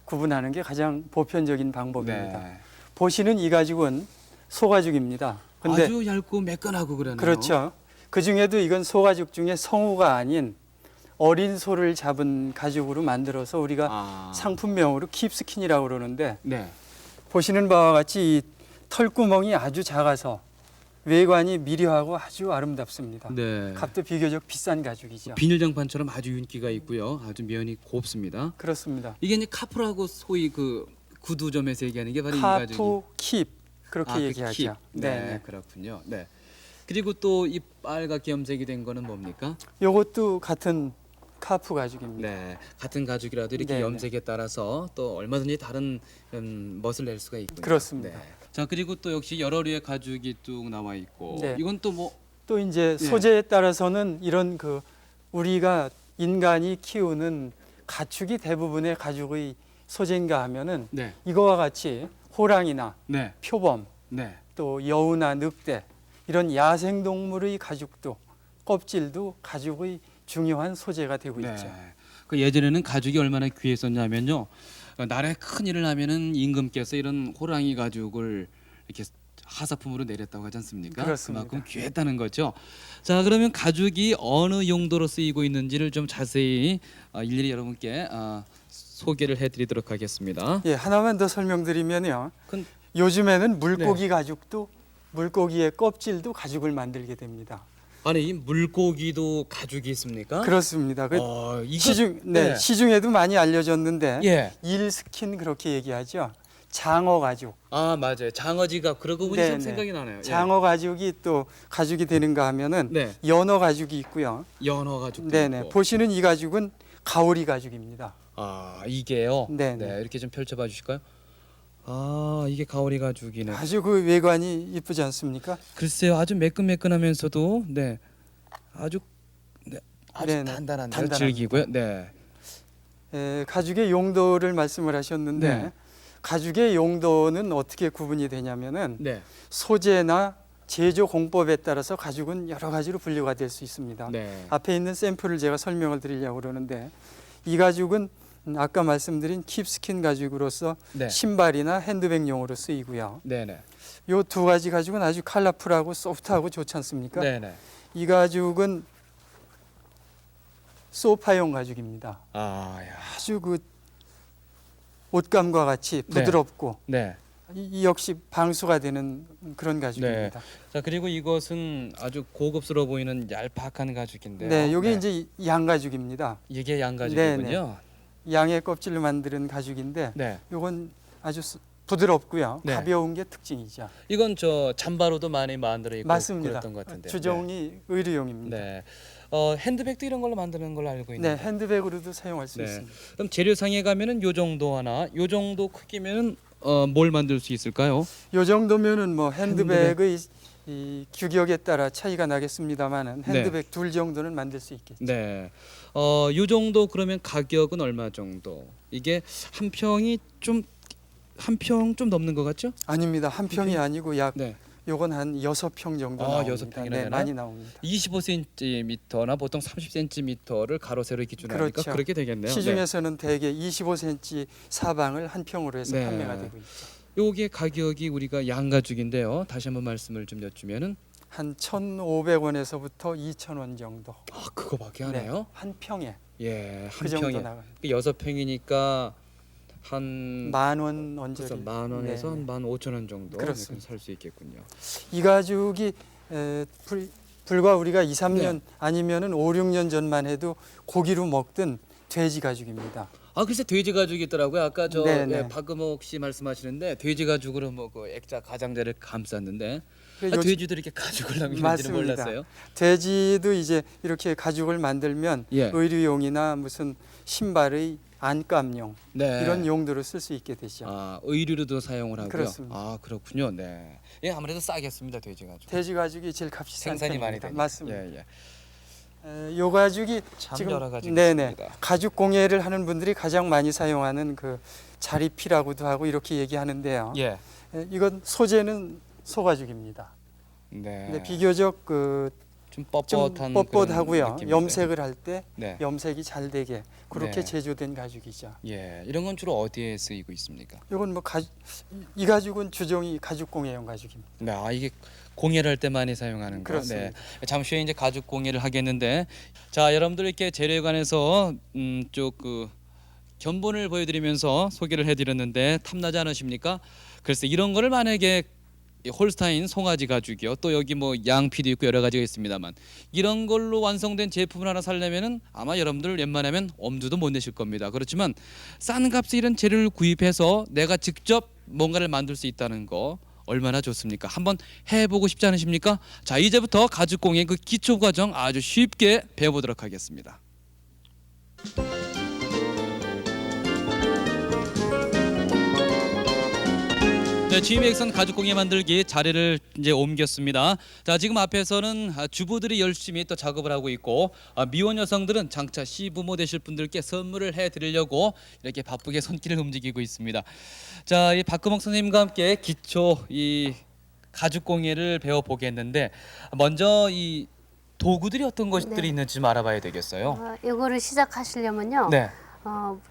[SPEAKER 2] 구분하는 게 가장 보편적인 방법입니다.
[SPEAKER 1] 네.
[SPEAKER 2] 보시는 이 가죽은 소가죽입니다. 근데
[SPEAKER 1] 아주 얇고 매끈하고 그러네요.
[SPEAKER 2] 그렇죠. 그 중에도 이건 소가죽 중에 성우가 아닌 어린 소를 잡은 가죽으로 만들어서 우리가
[SPEAKER 1] 아.
[SPEAKER 2] 상품명으로 킵스킨이라고 그러는데
[SPEAKER 1] 네.
[SPEAKER 2] 보시는 바와 같이 이 털구멍이 아주 작아서 외관이 미려하고 아주 아름답습니다.
[SPEAKER 1] 네.
[SPEAKER 2] 값도 비교적 비싼 가죽이죠.
[SPEAKER 1] 비닐장판처럼 아주 윤기가 있고요. 아주 면이 곱습니다.
[SPEAKER 2] 그렇습니다.
[SPEAKER 1] 이게 이제 카프라고 소위 그 구두점에서 얘기하는 게 바로 이 가죽이.
[SPEAKER 2] 카프 킵 그렇게
[SPEAKER 1] 그
[SPEAKER 2] 얘기하죠.
[SPEAKER 1] 킵. 네, 그렇군요. 네. 그리고 또 이 빨갛게 염색이 된 거는 뭡니까?
[SPEAKER 2] 요것도 같은 카프 가죽입니다.
[SPEAKER 1] 네, 같은 가죽이라도 이렇게
[SPEAKER 2] 네네.
[SPEAKER 1] 염색에 따라서 또 얼마든지 다른 멋을 낼 수가 있군요.
[SPEAKER 2] 그렇습니다.
[SPEAKER 1] 네. 자, 그리고 또 역시 여러 류의 가죽이 뚝 나와 있고
[SPEAKER 2] 네.
[SPEAKER 1] 이건 또 뭐
[SPEAKER 2] 또 이제
[SPEAKER 1] 예.
[SPEAKER 2] 소재에 따라서는 이런 그 우리가 인간이 키우는 가축이 대부분의 가죽의 소재인가 하면은
[SPEAKER 1] 네,
[SPEAKER 2] 이거와 같이 호랑이나
[SPEAKER 1] 네,
[SPEAKER 2] 표범
[SPEAKER 1] 네.
[SPEAKER 2] 또 여우나 늑대 이런 야생 동물의 가죽도 껍질도 가죽의 중요한 소재가 되고 있죠.
[SPEAKER 1] 그 예전에는 가죽이 얼마나 귀했었냐면요. 날에 큰 일을 하면은 임금께서 이런 호랑이 가죽을 이렇게 하사품으로 내렸다고 하지 않습니까?
[SPEAKER 2] 그렇습니다.
[SPEAKER 1] 그만큼 귀했다는 거죠. 자, 그러면 가죽이 어느 용도로 쓰이고 있는지를 좀 자세히 일일이 여러분께 소개를 해드리도록 하겠습니다.
[SPEAKER 2] 예, 하나만 더 설명드리면요.
[SPEAKER 1] 큰-
[SPEAKER 2] 요즘에는 물고기
[SPEAKER 1] 네.
[SPEAKER 2] 가죽도 물고기의 껍질도 가죽을 만들게 됩니다.
[SPEAKER 1] 아니 이 물고기도 가죽이 있습니까?
[SPEAKER 2] 그렇습니다. 그
[SPEAKER 1] 이거 네.
[SPEAKER 2] 시중에도 많이 알려졌는데
[SPEAKER 1] 예.
[SPEAKER 2] 일스킨 그렇게 얘기하죠. 장어 가죽.
[SPEAKER 1] 아 맞아요. 장어지갑 그러고 보니 참
[SPEAKER 2] 네네.
[SPEAKER 1] 생각이 나네요.
[SPEAKER 2] 장어 가죽이 또 가죽이 되는가 하면은
[SPEAKER 1] 네.
[SPEAKER 2] 연어 가죽이 있고요.
[SPEAKER 1] 연어 가죽도
[SPEAKER 2] 네네.
[SPEAKER 1] 있고.
[SPEAKER 2] 보시는 이 가죽은 가오리 가죽입니다.
[SPEAKER 1] 아 이게요.
[SPEAKER 2] 네네.
[SPEAKER 1] 네 이렇게 좀 펼쳐봐 주실까요? 아 이게 가오리 가죽이네.
[SPEAKER 2] 아주 그 외관이 이쁘지 않습니까?
[SPEAKER 1] 글쎄요 아주 매끈매끈하면서도 네 아주 아주
[SPEAKER 2] 네네.
[SPEAKER 1] 단단한데요.
[SPEAKER 2] 단단합니다.
[SPEAKER 1] 질기고요. 네.
[SPEAKER 2] 가죽의 용도를 말씀을 하셨는데
[SPEAKER 1] 네.
[SPEAKER 2] 가죽의 용도는 어떻게 구분이 되냐면은
[SPEAKER 1] 네.
[SPEAKER 2] 소재나 제조 공법에 따라서 가죽은 여러 가지로 분류가 될 수 있습니다.
[SPEAKER 1] 네.
[SPEAKER 2] 앞에 있는 샘플을 제가 설명을 드리려고 그러는데 이 가죽은 아까 말씀드린 킵스킨 가죽으로서
[SPEAKER 1] 네.
[SPEAKER 2] 신발이나 핸드백용으로 쓰이고요.
[SPEAKER 1] 네네.
[SPEAKER 2] 이 두 가지 가죽은 아주 컬러풀하고 소프트하고 좋지 않습니까?
[SPEAKER 1] 네네.
[SPEAKER 2] 이 가죽은 소파용 가죽입니다.
[SPEAKER 1] 아 야.
[SPEAKER 2] 아주 그 옷감과 같이 부드럽고
[SPEAKER 1] 네.
[SPEAKER 2] 이 역시 방수가 되는 그런 가죽입니다.
[SPEAKER 1] 자 그리고 이것은 아주 고급스러워 보이는 얄팍한 가죽인데요.
[SPEAKER 2] 네, 이게 이제 양가죽입니다.
[SPEAKER 1] 이게 양가죽이군요.
[SPEAKER 2] 양의 껍질로 만드는 가죽인데
[SPEAKER 1] 네.
[SPEAKER 2] 이건 아주 부드럽고요.
[SPEAKER 1] 네.
[SPEAKER 2] 가벼운 게 특징이죠.
[SPEAKER 1] 이건 저 잠바로도 많이 만들어 있고
[SPEAKER 2] 맞습니다.
[SPEAKER 1] 그랬던 것 같은데.
[SPEAKER 2] 주종이 의류용입니다.
[SPEAKER 1] 네. 핸드백도 이런 걸로 만드는 걸로 알고
[SPEAKER 2] 네,
[SPEAKER 1] 있는데.
[SPEAKER 2] 핸드백으로도 사용할 수
[SPEAKER 1] 네.
[SPEAKER 2] 있습니다.
[SPEAKER 1] 그럼 재료상에 가면은 요 정도 하나, 요 정도 크기면은 뭘 만들 수 있을까요?
[SPEAKER 2] 이 정도면은 뭐 핸드백의 이 규격에 따라 차이가 나겠습니다만은
[SPEAKER 1] 네.
[SPEAKER 2] 핸드백 둘 정도는 만들 수 있겠죠.
[SPEAKER 1] 네. 요 정도 그러면 가격은 얼마 정도? 이게 한 평이 좀 한 평 좀 넘는 것 같죠?
[SPEAKER 2] 아닙니다. 한 평이 아니고 약
[SPEAKER 1] 네.
[SPEAKER 2] 요건 한 6평 정도
[SPEAKER 1] 아,
[SPEAKER 2] 나옵니다.
[SPEAKER 1] 6평이나
[SPEAKER 2] 네,
[SPEAKER 1] 되나?
[SPEAKER 2] 많이 나옵니다.
[SPEAKER 1] 25cm나 보통 30cm를 가로 세로 기준으로 하니까
[SPEAKER 2] 그렇죠.
[SPEAKER 1] 그렇게 되겠네요.
[SPEAKER 2] 시중에서는 대개 25cm 사방을 한 평으로 해서
[SPEAKER 1] 네.
[SPEAKER 2] 판매가 되고 있죠.
[SPEAKER 1] 요게 가격이 우리가 양가죽인데요. 다시 한번 말씀을 좀 여쭈면은
[SPEAKER 2] 한 1,500원에서부터 2,000원 정도.
[SPEAKER 1] 그거밖에 안 해요?
[SPEAKER 2] 한 평에
[SPEAKER 1] 예, 한
[SPEAKER 2] 그 정도
[SPEAKER 1] 평에
[SPEAKER 2] 나가요.
[SPEAKER 1] 6평이니까 한
[SPEAKER 2] 10,000원
[SPEAKER 1] 그래서
[SPEAKER 2] 언저리.
[SPEAKER 1] 10,000원에서
[SPEAKER 2] 네.
[SPEAKER 1] 한 15,000원 정도
[SPEAKER 2] 그렇습니다.
[SPEAKER 1] 살 수 있겠군요.
[SPEAKER 2] 이 가죽이 불과 우리가 2, 3년
[SPEAKER 1] 네.
[SPEAKER 2] 아니면은 5, 6년 전만 해도 고기로 먹던 돼지 가죽입니다.
[SPEAKER 1] 아 글쎄 돼지 가죽이 있더라고요. 아까 저
[SPEAKER 2] 네, 네.
[SPEAKER 1] 박금옥 씨 말씀하시는데 돼지 가죽으로 뭐 그 액자 가장자를 감쌌는데
[SPEAKER 2] 요즘-
[SPEAKER 1] 돼지도 이렇게 가죽을 남기는지는
[SPEAKER 2] 맞습니다.
[SPEAKER 1] 몰랐어요.
[SPEAKER 2] 돼지도 이제 이렇게 가죽을 만들면
[SPEAKER 1] 예.
[SPEAKER 2] 의류용이나 무슨 신발의 안감용
[SPEAKER 1] 네.
[SPEAKER 2] 이런 용도로 쓸 수 있게 되죠.
[SPEAKER 1] 아 의류로도 사용을 하고요.
[SPEAKER 2] 그렇습니다.
[SPEAKER 1] 아 그렇군요. 네. 예 아무래도 싸겠습니다 돼지 가죽.
[SPEAKER 2] 돼지 가죽이 제일 값이 싼
[SPEAKER 1] 생산이 많이
[SPEAKER 2] 편입니다.
[SPEAKER 1] 되니까.
[SPEAKER 2] 맞습니다.
[SPEAKER 1] 예, 예.
[SPEAKER 2] 요 가죽이
[SPEAKER 1] 참
[SPEAKER 2] 지금
[SPEAKER 1] 여러 가지가
[SPEAKER 2] 네네
[SPEAKER 1] 있습니다.
[SPEAKER 2] 가죽 공예를 하는 분들이 가장 많이 사용하는 그 자리피라고도 하고 이렇게 얘기하는데요.
[SPEAKER 1] 예.
[SPEAKER 2] 이건 소재는 소가죽입니다.
[SPEAKER 1] 네.
[SPEAKER 2] 근데 비교적
[SPEAKER 1] 좀
[SPEAKER 2] 좀
[SPEAKER 1] 뻣뻣한
[SPEAKER 2] 뻣뻣하고요.
[SPEAKER 1] 그런 느낌인데.
[SPEAKER 2] 염색을 할 때
[SPEAKER 1] 네.
[SPEAKER 2] 염색이 잘 되게 그렇게
[SPEAKER 1] 네.
[SPEAKER 2] 제조된 가죽이죠.
[SPEAKER 1] 예. 이런 건 주로 어디에 쓰이고 있습니까?
[SPEAKER 2] 이건 뭐 이 가죽은 주종이 가죽 공예용 가죽입니다.
[SPEAKER 1] 네. 아 이게 공예를 할 때 많이 사용하는 거.
[SPEAKER 2] 그렇습니다.
[SPEAKER 1] 네. 잠시 후에 이제 가죽 공예를 하겠는데 자 여러분들 이렇게 재료에 관해서 쭉 그 견본을 보여드리면서 소개를 해드렸는데 탐나지 않으십니까? 글쎄 이런 거를 만약에 이 홀스타인 송아지 가죽이요. 또 여기 뭐 양피도 있고 여러 가지가 있습니다만 이런 걸로 완성된 제품을 하나 살려면은 아마 여러분들 웬만하면 엄두도 못 내실 겁니다. 그렇지만 싼 값에 이런 재료를 구입해서 내가 직접 뭔가를 만들 수 있다는 거 얼마나 좋습니까? 한번 해보고 싶지 않으십니까? 자, 이제부터 가죽공예 그 기초 과정 아주 쉽게 배워보도록 하겠습니다. 네, GMX는 가죽공예 만들기 자리를 이제 옮겼습니다. 자, 지금 앞에서는 주부들이 열심히 또 작업을 하고 있고 미혼 여성들은 장차 시부모 되실 분들께 선물을 해드리려고 이렇게 바쁘게 손길을 움직이고 있습니다. 자, 이 박금옥 선생님과 함께 기초 이 가죽공예를 배워보겠는데 먼저 이 도구들이 어떤 것들이
[SPEAKER 4] 네.
[SPEAKER 1] 있는지 좀 알아봐야 되겠어요.
[SPEAKER 4] 이거를 시작하시려면요.
[SPEAKER 1] 네,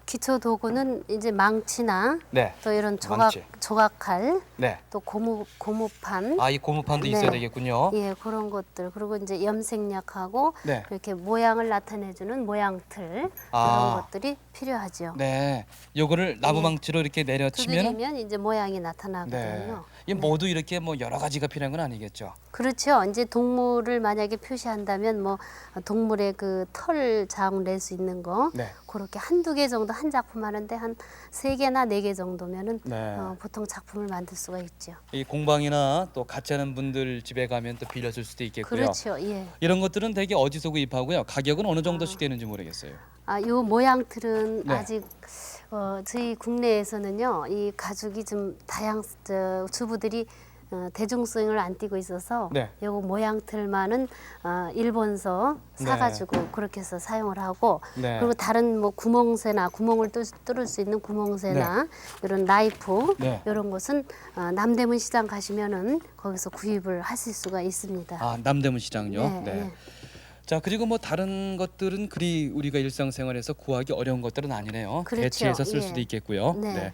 [SPEAKER 4] 기초 도구는 이제 망치나
[SPEAKER 1] 네,
[SPEAKER 4] 또 이런
[SPEAKER 1] 망치.
[SPEAKER 4] 조각칼,
[SPEAKER 1] 네.
[SPEAKER 4] 또 고무판,
[SPEAKER 1] 아, 이 고무판도
[SPEAKER 4] 네.
[SPEAKER 1] 있어야 되겠군요.
[SPEAKER 4] 예, 그런 것들. 그리고 이제 염색약하고
[SPEAKER 1] 네.
[SPEAKER 4] 이렇게 모양을 나타내주는 모양틀
[SPEAKER 1] 아.
[SPEAKER 4] 그런 것들이 필요하죠.
[SPEAKER 1] 네, 요거를 나무망치로 이렇게 내려치면은
[SPEAKER 4] 두드리면 이제 모양이 나타나거든요.
[SPEAKER 1] 이 모두 이렇게 뭐 여러 가지가 필요한 건 아니겠죠.
[SPEAKER 4] 그렇죠. 이제 동물을 만약에 표시한다면 뭐 동물의 그 털 자국 낼 수 있는 거
[SPEAKER 1] 네.
[SPEAKER 4] 그렇게 한두 개 정도 한 작품 하는데 한 3개나 4개 정도면은
[SPEAKER 1] 네.
[SPEAKER 4] 보통 작품을 만들 수가 있죠.
[SPEAKER 1] 이 공방이나 또 같이 하는 분들 집에 가면 또 빌려줄 수도 있겠고요.
[SPEAKER 4] 그렇죠. 예.
[SPEAKER 1] 이런 것들은 되게 어디서 구입하고요. 가격은 어느 정도씩 되는지 모르겠어요.
[SPEAKER 4] 요 모양틀은
[SPEAKER 1] 네.
[SPEAKER 4] 아직 저희 국내에서는요 이 가죽이 좀 주부들이 대중성을 안 띠고 있어서
[SPEAKER 1] 네.
[SPEAKER 4] 요거 모양틀만은 일본서 사가지고 그렇게 해서 사용을 하고
[SPEAKER 1] 네.
[SPEAKER 4] 그리고 다른 뭐 구멍새나 구멍을 뚫을 수 있는 구멍새나 이런 나이프
[SPEAKER 1] 네.
[SPEAKER 4] 이런 것은 남대문 시장 가시면은 거기서 구입을 하실 수가 있습니다.
[SPEAKER 1] 아, 남대문 시장요.
[SPEAKER 4] 네,
[SPEAKER 1] 네.
[SPEAKER 4] 네.
[SPEAKER 1] 자, 그리고 뭐 다른 것들은 그리 우리가 일상생활에서 구하기 어려운 것들은 아니네요.
[SPEAKER 4] 그렇죠.
[SPEAKER 1] 대체해서 쓸
[SPEAKER 4] 예.
[SPEAKER 1] 수도 있겠고요.
[SPEAKER 4] 네.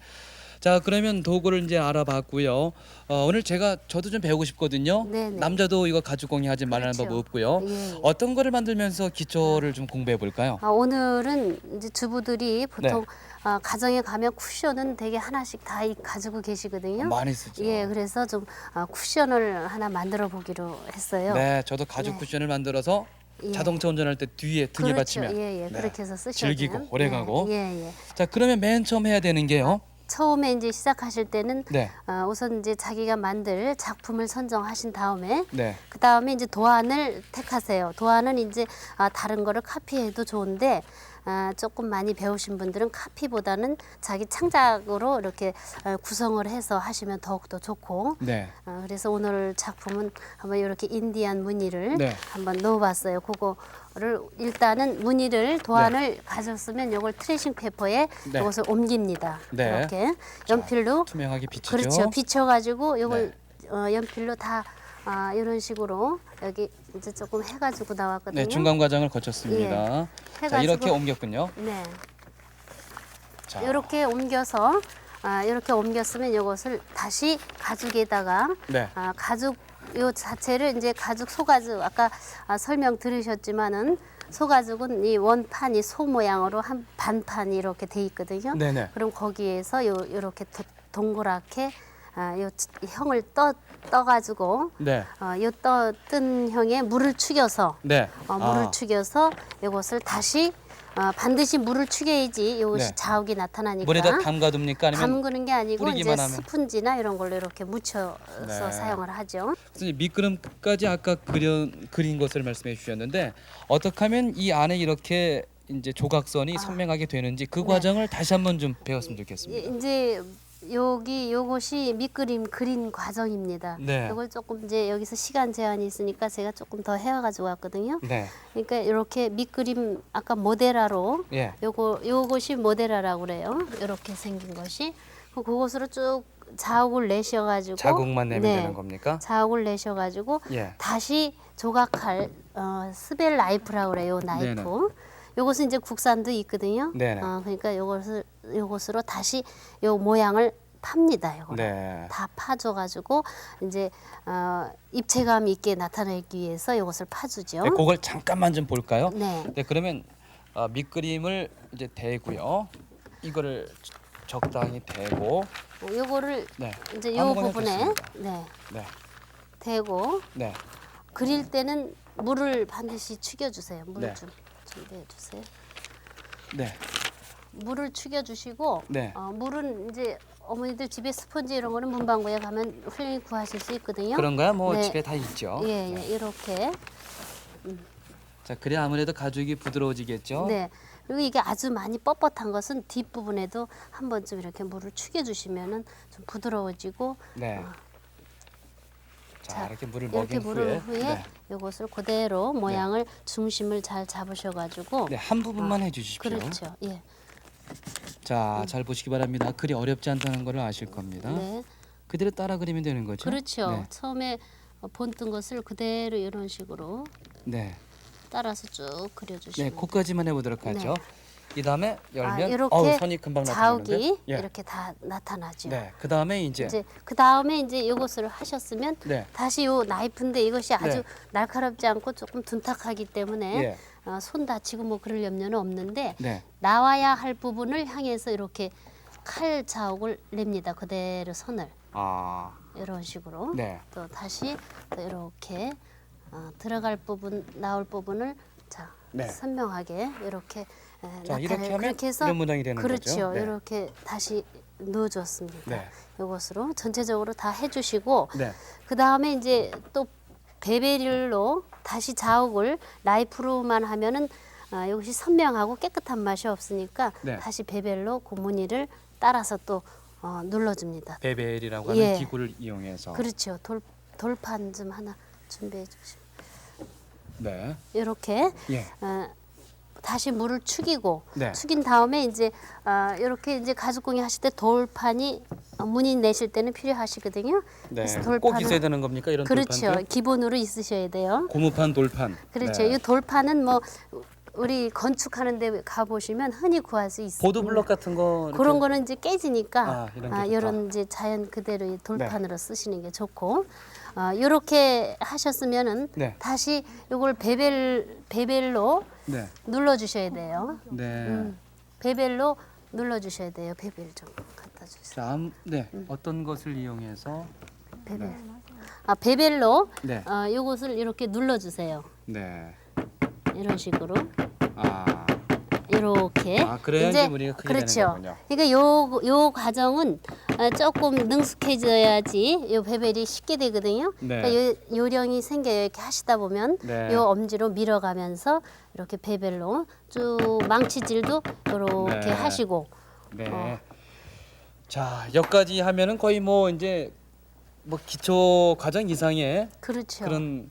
[SPEAKER 1] 자, 그러면 도구를 이제 알아봤고요. 오늘 저도 좀 배우고 싶거든요.
[SPEAKER 4] 네, 네.
[SPEAKER 1] 남자도 이거 가죽공예 하지 말라는
[SPEAKER 4] 그렇죠.
[SPEAKER 1] 법 없고요.
[SPEAKER 4] 예, 예.
[SPEAKER 1] 어떤 거를 만들면서 기초를 좀 공부해 볼까요?
[SPEAKER 4] 오늘은 이제 주부들이 보통
[SPEAKER 1] 네.
[SPEAKER 4] 가정에 가면 쿠션은 되게 하나씩 다 가지고 계시거든요.
[SPEAKER 1] 많이 쓰죠.
[SPEAKER 4] 예, 그래서 좀 쿠션을 하나 만들어 보기로 했어요.
[SPEAKER 1] 네, 저도 가죽
[SPEAKER 4] 네.
[SPEAKER 1] 쿠션을 만들어서
[SPEAKER 4] 예.
[SPEAKER 1] 자동차 운전할 때 뒤에 등에
[SPEAKER 4] 그렇죠.
[SPEAKER 1] 받치면
[SPEAKER 4] 예, 예.
[SPEAKER 1] 네.
[SPEAKER 4] 그렇게 해서 쓰시면
[SPEAKER 1] 즐기고 오래 가고.
[SPEAKER 4] 예, 예.
[SPEAKER 1] 자, 그러면 맨 처음 해야 되는 게요.
[SPEAKER 4] 처음에 이제 시작하실 때는
[SPEAKER 1] 네.
[SPEAKER 4] 우선 이제 자기가 만들 작품을 선정하신 다음에
[SPEAKER 1] 네.
[SPEAKER 4] 그 다음에 이제 도안을 택하세요. 도안은 이제 다른 거를 카피해도 좋은데 조금 많이 배우신 분들은 카피보다는 자기 창작으로 이렇게 구성을 해서 하시면 더욱더 좋고
[SPEAKER 1] 네.
[SPEAKER 4] 그래서 오늘 작품은 한번 이렇게 인디안 무늬를
[SPEAKER 1] 네.
[SPEAKER 4] 한번 넣어봤어요. 그거를 일단은 무늬를 도안을 가졌으면 이걸 트레이싱 페퍼에
[SPEAKER 1] 네.
[SPEAKER 4] 이것을 옮깁니다.
[SPEAKER 1] 네.
[SPEAKER 4] 이렇게 연필로
[SPEAKER 1] 투명하게 비치죠.
[SPEAKER 4] 그렇죠. 비춰가지고 이걸
[SPEAKER 1] 네.
[SPEAKER 4] 연필로 다 이런 식으로 여기 이제 조금 해가지고 나왔거든요.
[SPEAKER 1] 네, 중간 과정을 거쳤습니다. 자,
[SPEAKER 4] 해가지고
[SPEAKER 1] 이렇게 옮겼군요.
[SPEAKER 4] 네.
[SPEAKER 1] 자,
[SPEAKER 4] 이렇게 옮겨서 이렇게 옮겼으면 이것을 다시 가죽에다가
[SPEAKER 1] 네.
[SPEAKER 4] 가죽 요 자체를 이제 가죽 소가죽 아까 설명 들으셨지만은 소가죽은 이 원판이 소 모양으로 한 반판이 이렇게 돼 있거든요.
[SPEAKER 1] 네네.
[SPEAKER 4] 그럼 거기에서 요렇게 동그랗게 요 형을 떠가지고
[SPEAKER 1] 네.
[SPEAKER 4] 요 뜬 형에 물을 축여서
[SPEAKER 1] 네.
[SPEAKER 4] 물을 축여서 이것을 다시 반드시 물을 축여야지 이것이
[SPEAKER 1] 네.
[SPEAKER 4] 자욱이 나타나니까
[SPEAKER 1] 물에다 담가둡니까? 아니면
[SPEAKER 4] 담그는 게 아니고 이제
[SPEAKER 1] 뿌리기만 하면?
[SPEAKER 4] 스펀지나 이런 걸로 이렇게 묻혀서
[SPEAKER 1] 네.
[SPEAKER 4] 사용을 하죠.
[SPEAKER 1] 선생님, 밑그림까지 아까 그린 것을 말씀해 주셨는데 어떻게 하면 이 안에 이렇게 이제 조각선이 선명하게 되는지 그
[SPEAKER 4] 네.
[SPEAKER 1] 과정을 다시 한번 좀 배웠으면 좋겠습니다.
[SPEAKER 4] 이제 요것이 밑그림 그린 과정입니다.
[SPEAKER 1] 네.
[SPEAKER 4] 이걸 조금 이제 여기서 시간 제한이 있으니까 제가 조금 더 해와가지고 왔거든요.
[SPEAKER 1] 네.
[SPEAKER 4] 그러니까 이렇게 밑그림 아까 모데라로
[SPEAKER 1] 예.
[SPEAKER 4] 요것이 모데라라고 그래요. 이렇게 생긴 것이 그것으로 쭉 자욱을 내셔가지고
[SPEAKER 1] 자국만 내면
[SPEAKER 4] 네.
[SPEAKER 1] 되는 겁니까?
[SPEAKER 4] 자욱을 내셔가지고
[SPEAKER 1] 예.
[SPEAKER 4] 다시 조각칼 스벨 나이프라고 그래요. 나이프.
[SPEAKER 1] 네네.
[SPEAKER 4] 요것은 이제 국산도 있거든요.
[SPEAKER 1] 네네.
[SPEAKER 4] 그러니까 요것으로 다시 요 모양을 팝니다. 요거를.
[SPEAKER 1] 네.
[SPEAKER 4] 다 파줘가지고 이제 입체감 있게 나타내기 위해서 이것을 파주죠.
[SPEAKER 1] 네, 그걸 잠깐만 좀 볼까요?
[SPEAKER 4] 네.
[SPEAKER 1] 네, 그러면 밑그림을 이제 대고요. 이거를 적당히 대고
[SPEAKER 4] 요거를
[SPEAKER 1] 네.
[SPEAKER 4] 이제 요
[SPEAKER 1] 아무거나
[SPEAKER 4] 부분에
[SPEAKER 1] 좋습니다.
[SPEAKER 4] 네,
[SPEAKER 1] 네.
[SPEAKER 4] 대고
[SPEAKER 1] 네.
[SPEAKER 4] 그릴 때는 물을 반드시 축여주세요. 물을
[SPEAKER 1] 네.
[SPEAKER 4] 좀 준비해 주세요.
[SPEAKER 1] 네.
[SPEAKER 4] 물을 축여주시고
[SPEAKER 1] 네.
[SPEAKER 4] 물은 이제 어머니들 집에 스펀지 이런 거는 문방구에 가면 훌륭히 구하실 수 있거든요.
[SPEAKER 1] 그런가요? 뭐
[SPEAKER 4] 네.
[SPEAKER 1] 집에 다 있죠.
[SPEAKER 4] 예, 이렇게.
[SPEAKER 1] 자, 그래야 아무래도 가죽이 부드러워지겠죠.
[SPEAKER 4] 네. 그리고 이게 아주 많이 뻣뻣한 것은 뒷부분에도 한 번쯤 이렇게 물을 축여주시면은 좀 부드러워지고
[SPEAKER 1] 네. 자,
[SPEAKER 4] 자,
[SPEAKER 1] 이렇게 물을
[SPEAKER 4] 이렇게
[SPEAKER 1] 먹인
[SPEAKER 4] 물을 후에
[SPEAKER 1] 네.
[SPEAKER 4] 이것을 그대로 모양을 중심을 잘 잡으셔가지고
[SPEAKER 1] 네, 한 부분만 해주십시오.
[SPEAKER 4] 그렇죠. 예.
[SPEAKER 1] 자, 잘 보시기 바랍니다. 그리 어렵지 않다는 걸 아실 겁니다.
[SPEAKER 4] 네.
[SPEAKER 1] 그대로 따라 그리면 되는 거죠.
[SPEAKER 4] 그렇죠.
[SPEAKER 1] 네.
[SPEAKER 4] 처음에 본뜬 것을 그대로 이런 식으로
[SPEAKER 1] 네.
[SPEAKER 4] 따라서 쭉 그려주시면
[SPEAKER 1] 네, 코까지만 해보도록 하죠. 이 다음에 열면
[SPEAKER 4] 이렇게
[SPEAKER 1] 선이 금방
[SPEAKER 4] 자욱이
[SPEAKER 1] 나타나는데. 예.
[SPEAKER 4] 이렇게 다 나타나죠.
[SPEAKER 1] 네. 그 다음에 이제
[SPEAKER 4] 그 다음에 이제 이것을 하셨으면
[SPEAKER 1] 네.
[SPEAKER 4] 다시 요 나이프인데 이것이 아주
[SPEAKER 1] 네.
[SPEAKER 4] 날카롭지 않고 조금 둔탁하기 때문에
[SPEAKER 1] 예.
[SPEAKER 4] 손 다치고 뭐 그럴 염려는 없는데
[SPEAKER 1] 네.
[SPEAKER 4] 나와야 할 부분을 향해서 이렇게 칼 자욱을 냅니다. 그대로 선을
[SPEAKER 1] 아.
[SPEAKER 4] 이런 식으로
[SPEAKER 1] 네.
[SPEAKER 4] 또 다시 또 이렇게 들어갈 부분 나올 부분을 자
[SPEAKER 1] 네.
[SPEAKER 4] 선명하게 이렇게
[SPEAKER 1] 자, 이렇게
[SPEAKER 4] 나타내요.
[SPEAKER 1] 하면
[SPEAKER 4] 그렇게 해서
[SPEAKER 1] 이런 모양이 되는
[SPEAKER 4] 그렇죠.
[SPEAKER 1] 거죠. 네.
[SPEAKER 4] 이렇게 다시 넣어줬습니다.
[SPEAKER 1] 네.
[SPEAKER 4] 이것으로 전체적으로 다 해주시고
[SPEAKER 1] 네.
[SPEAKER 4] 그 다음에 이제 또 베베릴로 다시 자욱을 나이프로만 하면은 이것이 선명하고 깨끗한 맛이 없으니까
[SPEAKER 1] 네.
[SPEAKER 4] 다시 베벨로 그 무늬를 따라서 또 눌러줍니다.
[SPEAKER 1] 베벨이라고 하는
[SPEAKER 4] 예.
[SPEAKER 1] 기구를 이용해서.
[SPEAKER 4] 그렇죠. 돌판 좀 하나 준비해 주시면
[SPEAKER 1] 네.
[SPEAKER 4] 이렇게
[SPEAKER 1] 예.
[SPEAKER 4] 다시 물을 축이고
[SPEAKER 1] 네.
[SPEAKER 4] 축인 다음에 이제 이렇게 이제 가죽공예 하실 때 돌판이 무늬 내실 때는 필요하시거든요.
[SPEAKER 1] 네.
[SPEAKER 4] 그래서
[SPEAKER 1] 꼭 있어야 되는 겁니까? 이런
[SPEAKER 4] 그렇죠.
[SPEAKER 1] 돌판도?
[SPEAKER 4] 기본으로 있으셔야 돼요.
[SPEAKER 1] 고무판 돌판.
[SPEAKER 4] 그렇죠.
[SPEAKER 1] 네.
[SPEAKER 4] 이 돌판은 뭐 우리 건축하는 데 가 보시면 흔히 구할 수 있습니다.
[SPEAKER 1] 보드블럭 같은 거 이렇게
[SPEAKER 4] 그런 거는 이제 깨지니까
[SPEAKER 1] 아, 이런 게 좋다.
[SPEAKER 4] 이런 이제 자연 그대로의 돌판으로 쓰시는 게 좋고 이렇게 하셨으면은
[SPEAKER 1] 네.
[SPEAKER 4] 다시 이걸 베벨로
[SPEAKER 1] 네.
[SPEAKER 4] 눌러 주셔야 돼요.
[SPEAKER 1] 네.
[SPEAKER 4] 베벨로 눌러 주셔야 돼요. 베벨 좀 갖다 주세요.
[SPEAKER 1] 자, 네. 어떤 것을 이용해서
[SPEAKER 4] 베벨. 베벨로
[SPEAKER 1] 네.
[SPEAKER 4] 요것을 이렇게 눌러 주세요.
[SPEAKER 1] 네.
[SPEAKER 4] 이런 식으로.
[SPEAKER 1] 아.
[SPEAKER 4] 이렇게
[SPEAKER 1] 그래야 이제 무늬가 크게
[SPEAKER 4] 그렇죠.
[SPEAKER 1] 되는 거군요.
[SPEAKER 4] 그러니까 요 과정은 조금 능숙해져야지 요 베벨이 쉽게 되거든요.
[SPEAKER 1] 네.
[SPEAKER 4] 그러니까 요령이 생겨요. 이렇게 하시다 보면
[SPEAKER 1] 네.
[SPEAKER 4] 요 엄지로 밀어가면서 이렇게 베벨로 쭉 망치질도 이렇게
[SPEAKER 1] 네.
[SPEAKER 4] 하시고
[SPEAKER 1] 네. 자, 여기까지 하면은 거의 뭐 이제 뭐 기초 과정 이상의
[SPEAKER 4] 그렇죠.
[SPEAKER 1] 그런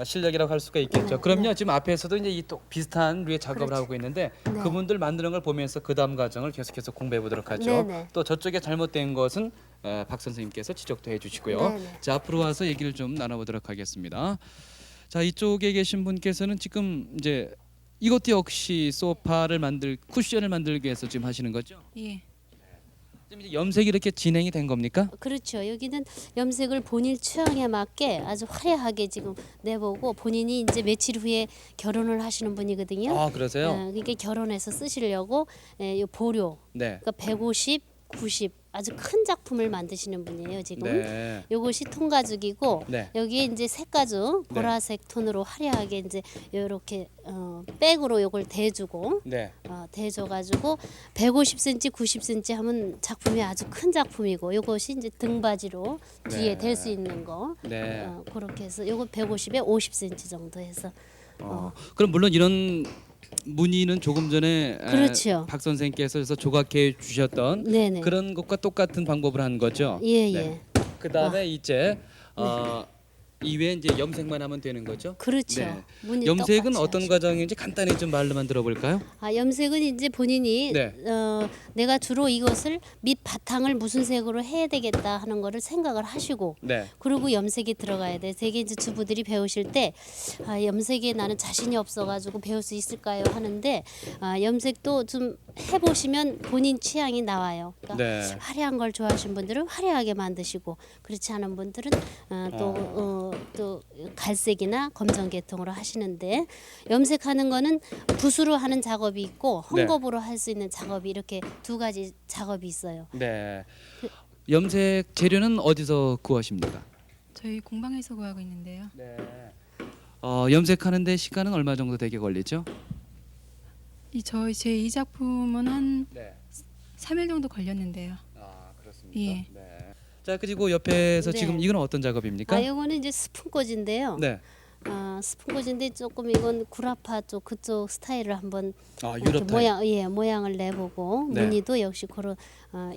[SPEAKER 1] 실력이라고 할 수가 있겠죠.
[SPEAKER 4] 네,
[SPEAKER 1] 그럼요. 지금 앞에서도 이제 이 또 비슷한 류의 작업을
[SPEAKER 4] 그렇죠.
[SPEAKER 1] 하고 있는데
[SPEAKER 4] 네.
[SPEAKER 1] 그분들 만드는 걸 보면서 그 다음 과정을 계속해서 공부해 보도록 하죠.
[SPEAKER 4] 네, 네.
[SPEAKER 1] 또 저쪽에 잘못된 것은 박 선생님께서 지적도 해주시고요.
[SPEAKER 4] 네, 네.
[SPEAKER 1] 자, 앞으로 와서 얘기를 좀 나눠보도록 하겠습니다. 자, 이쪽에 계신 분께서는 지금 이제 이것도 역시 소파를 쿠션을 만들기 위해서 지금 하시는 거죠?
[SPEAKER 5] 예.
[SPEAKER 1] 지금 이제 염색이 이렇게 진행이 된 겁니까?
[SPEAKER 4] 그렇죠. 여기는 염색을 본인 취향에 맞게 아주 화려하게 지금 내보고 본인이 이제 며칠 후에 결혼을 하시는 분이거든요.
[SPEAKER 1] 아, 그러세요?
[SPEAKER 4] 그러니까 결혼해서 쓰시려고 요 보료
[SPEAKER 1] 네.
[SPEAKER 4] 그러니까 150, 90 아주 큰 작품을 만드시는 분이에요 지금.
[SPEAKER 1] 네.
[SPEAKER 4] 요것이 통가죽이고
[SPEAKER 1] 네.
[SPEAKER 4] 여기에 이제 색가죽 보라색 톤으로 화려하게 이제 이렇게 백으로 요걸 대주고
[SPEAKER 1] 네.
[SPEAKER 4] 대줘가지고 150cm, 90cm 하면 작품이 아주 큰 작품이고 요것이 이제 등받이로 뒤에
[SPEAKER 1] 네.
[SPEAKER 4] 댈 수 있는 거
[SPEAKER 1] 네.
[SPEAKER 4] 그렇게 해서 요거 150에 50cm 정도 해서
[SPEAKER 1] 그럼 물론 이런 문의는 조금 전에
[SPEAKER 4] 그렇죠.
[SPEAKER 1] 박 선생님께서 조각해 주셨던
[SPEAKER 4] 네네.
[SPEAKER 1] 그런 것과 똑같은 방법을 한 거죠.
[SPEAKER 4] 예,
[SPEAKER 1] 네.
[SPEAKER 4] 예.
[SPEAKER 1] 그다음에 이제 이외에 이제 염색만 하면 되는 거죠.
[SPEAKER 4] 그렇죠.
[SPEAKER 1] 네.
[SPEAKER 4] 무늬
[SPEAKER 1] 염색은
[SPEAKER 4] 똑같이
[SPEAKER 1] 어떤
[SPEAKER 4] 하시고.
[SPEAKER 1] 과정인지 간단히 좀 말로만 들어볼까요?
[SPEAKER 4] 염색은 이제 본인이
[SPEAKER 1] 네.
[SPEAKER 4] 내가 주로 이것을 밑 바탕을 무슨 색으로 해야 되겠다 하는 거를 생각을 하시고
[SPEAKER 1] 네.
[SPEAKER 4] 그리고 염색이 들어가야 돼. 되게 이제 주부들이 배우실 때 염색에 나는 자신이 없어가지고 배울 수 있을까요 하는데 염색도 좀 해보시면 본인 취향이 나와요. 그러니까
[SPEAKER 1] 네.
[SPEAKER 4] 화려한 걸 좋아하시는 분들은 화려하게 만드시고 그렇지 않은 분들은 또 갈색이나 검정 계통으로 하시는데 염색하는 거는 붓으로 하는 작업이 있고 헝겊으로 할 수 있는 작업이 이렇게 두 가지 작업이 있어요.
[SPEAKER 1] 네. 염색 재료는 어디서 구하십니까?
[SPEAKER 7] 저희 공방에서 구하고 있는데요.
[SPEAKER 1] 네. 염색하는데 시간은 얼마 정도 되게 걸리죠?
[SPEAKER 7] 제 이 작품은 한
[SPEAKER 1] 네.
[SPEAKER 7] 3일 정도 걸렸는데요.
[SPEAKER 1] 아, 그렇습니까?
[SPEAKER 7] 예.
[SPEAKER 1] 네. 자, 그리고 옆에서
[SPEAKER 4] 네.
[SPEAKER 1] 지금 이건 어떤 작업입니까?
[SPEAKER 4] 이거는 이제 스푼꽂인데요.
[SPEAKER 1] 네.
[SPEAKER 4] 스푼꽂인데 조금 이건 구라파 쪽 그쪽 스타일을 한번 이렇게
[SPEAKER 1] 유럽 타입.
[SPEAKER 4] 모양을 내보고
[SPEAKER 1] 네.
[SPEAKER 4] 무늬도 역시 그런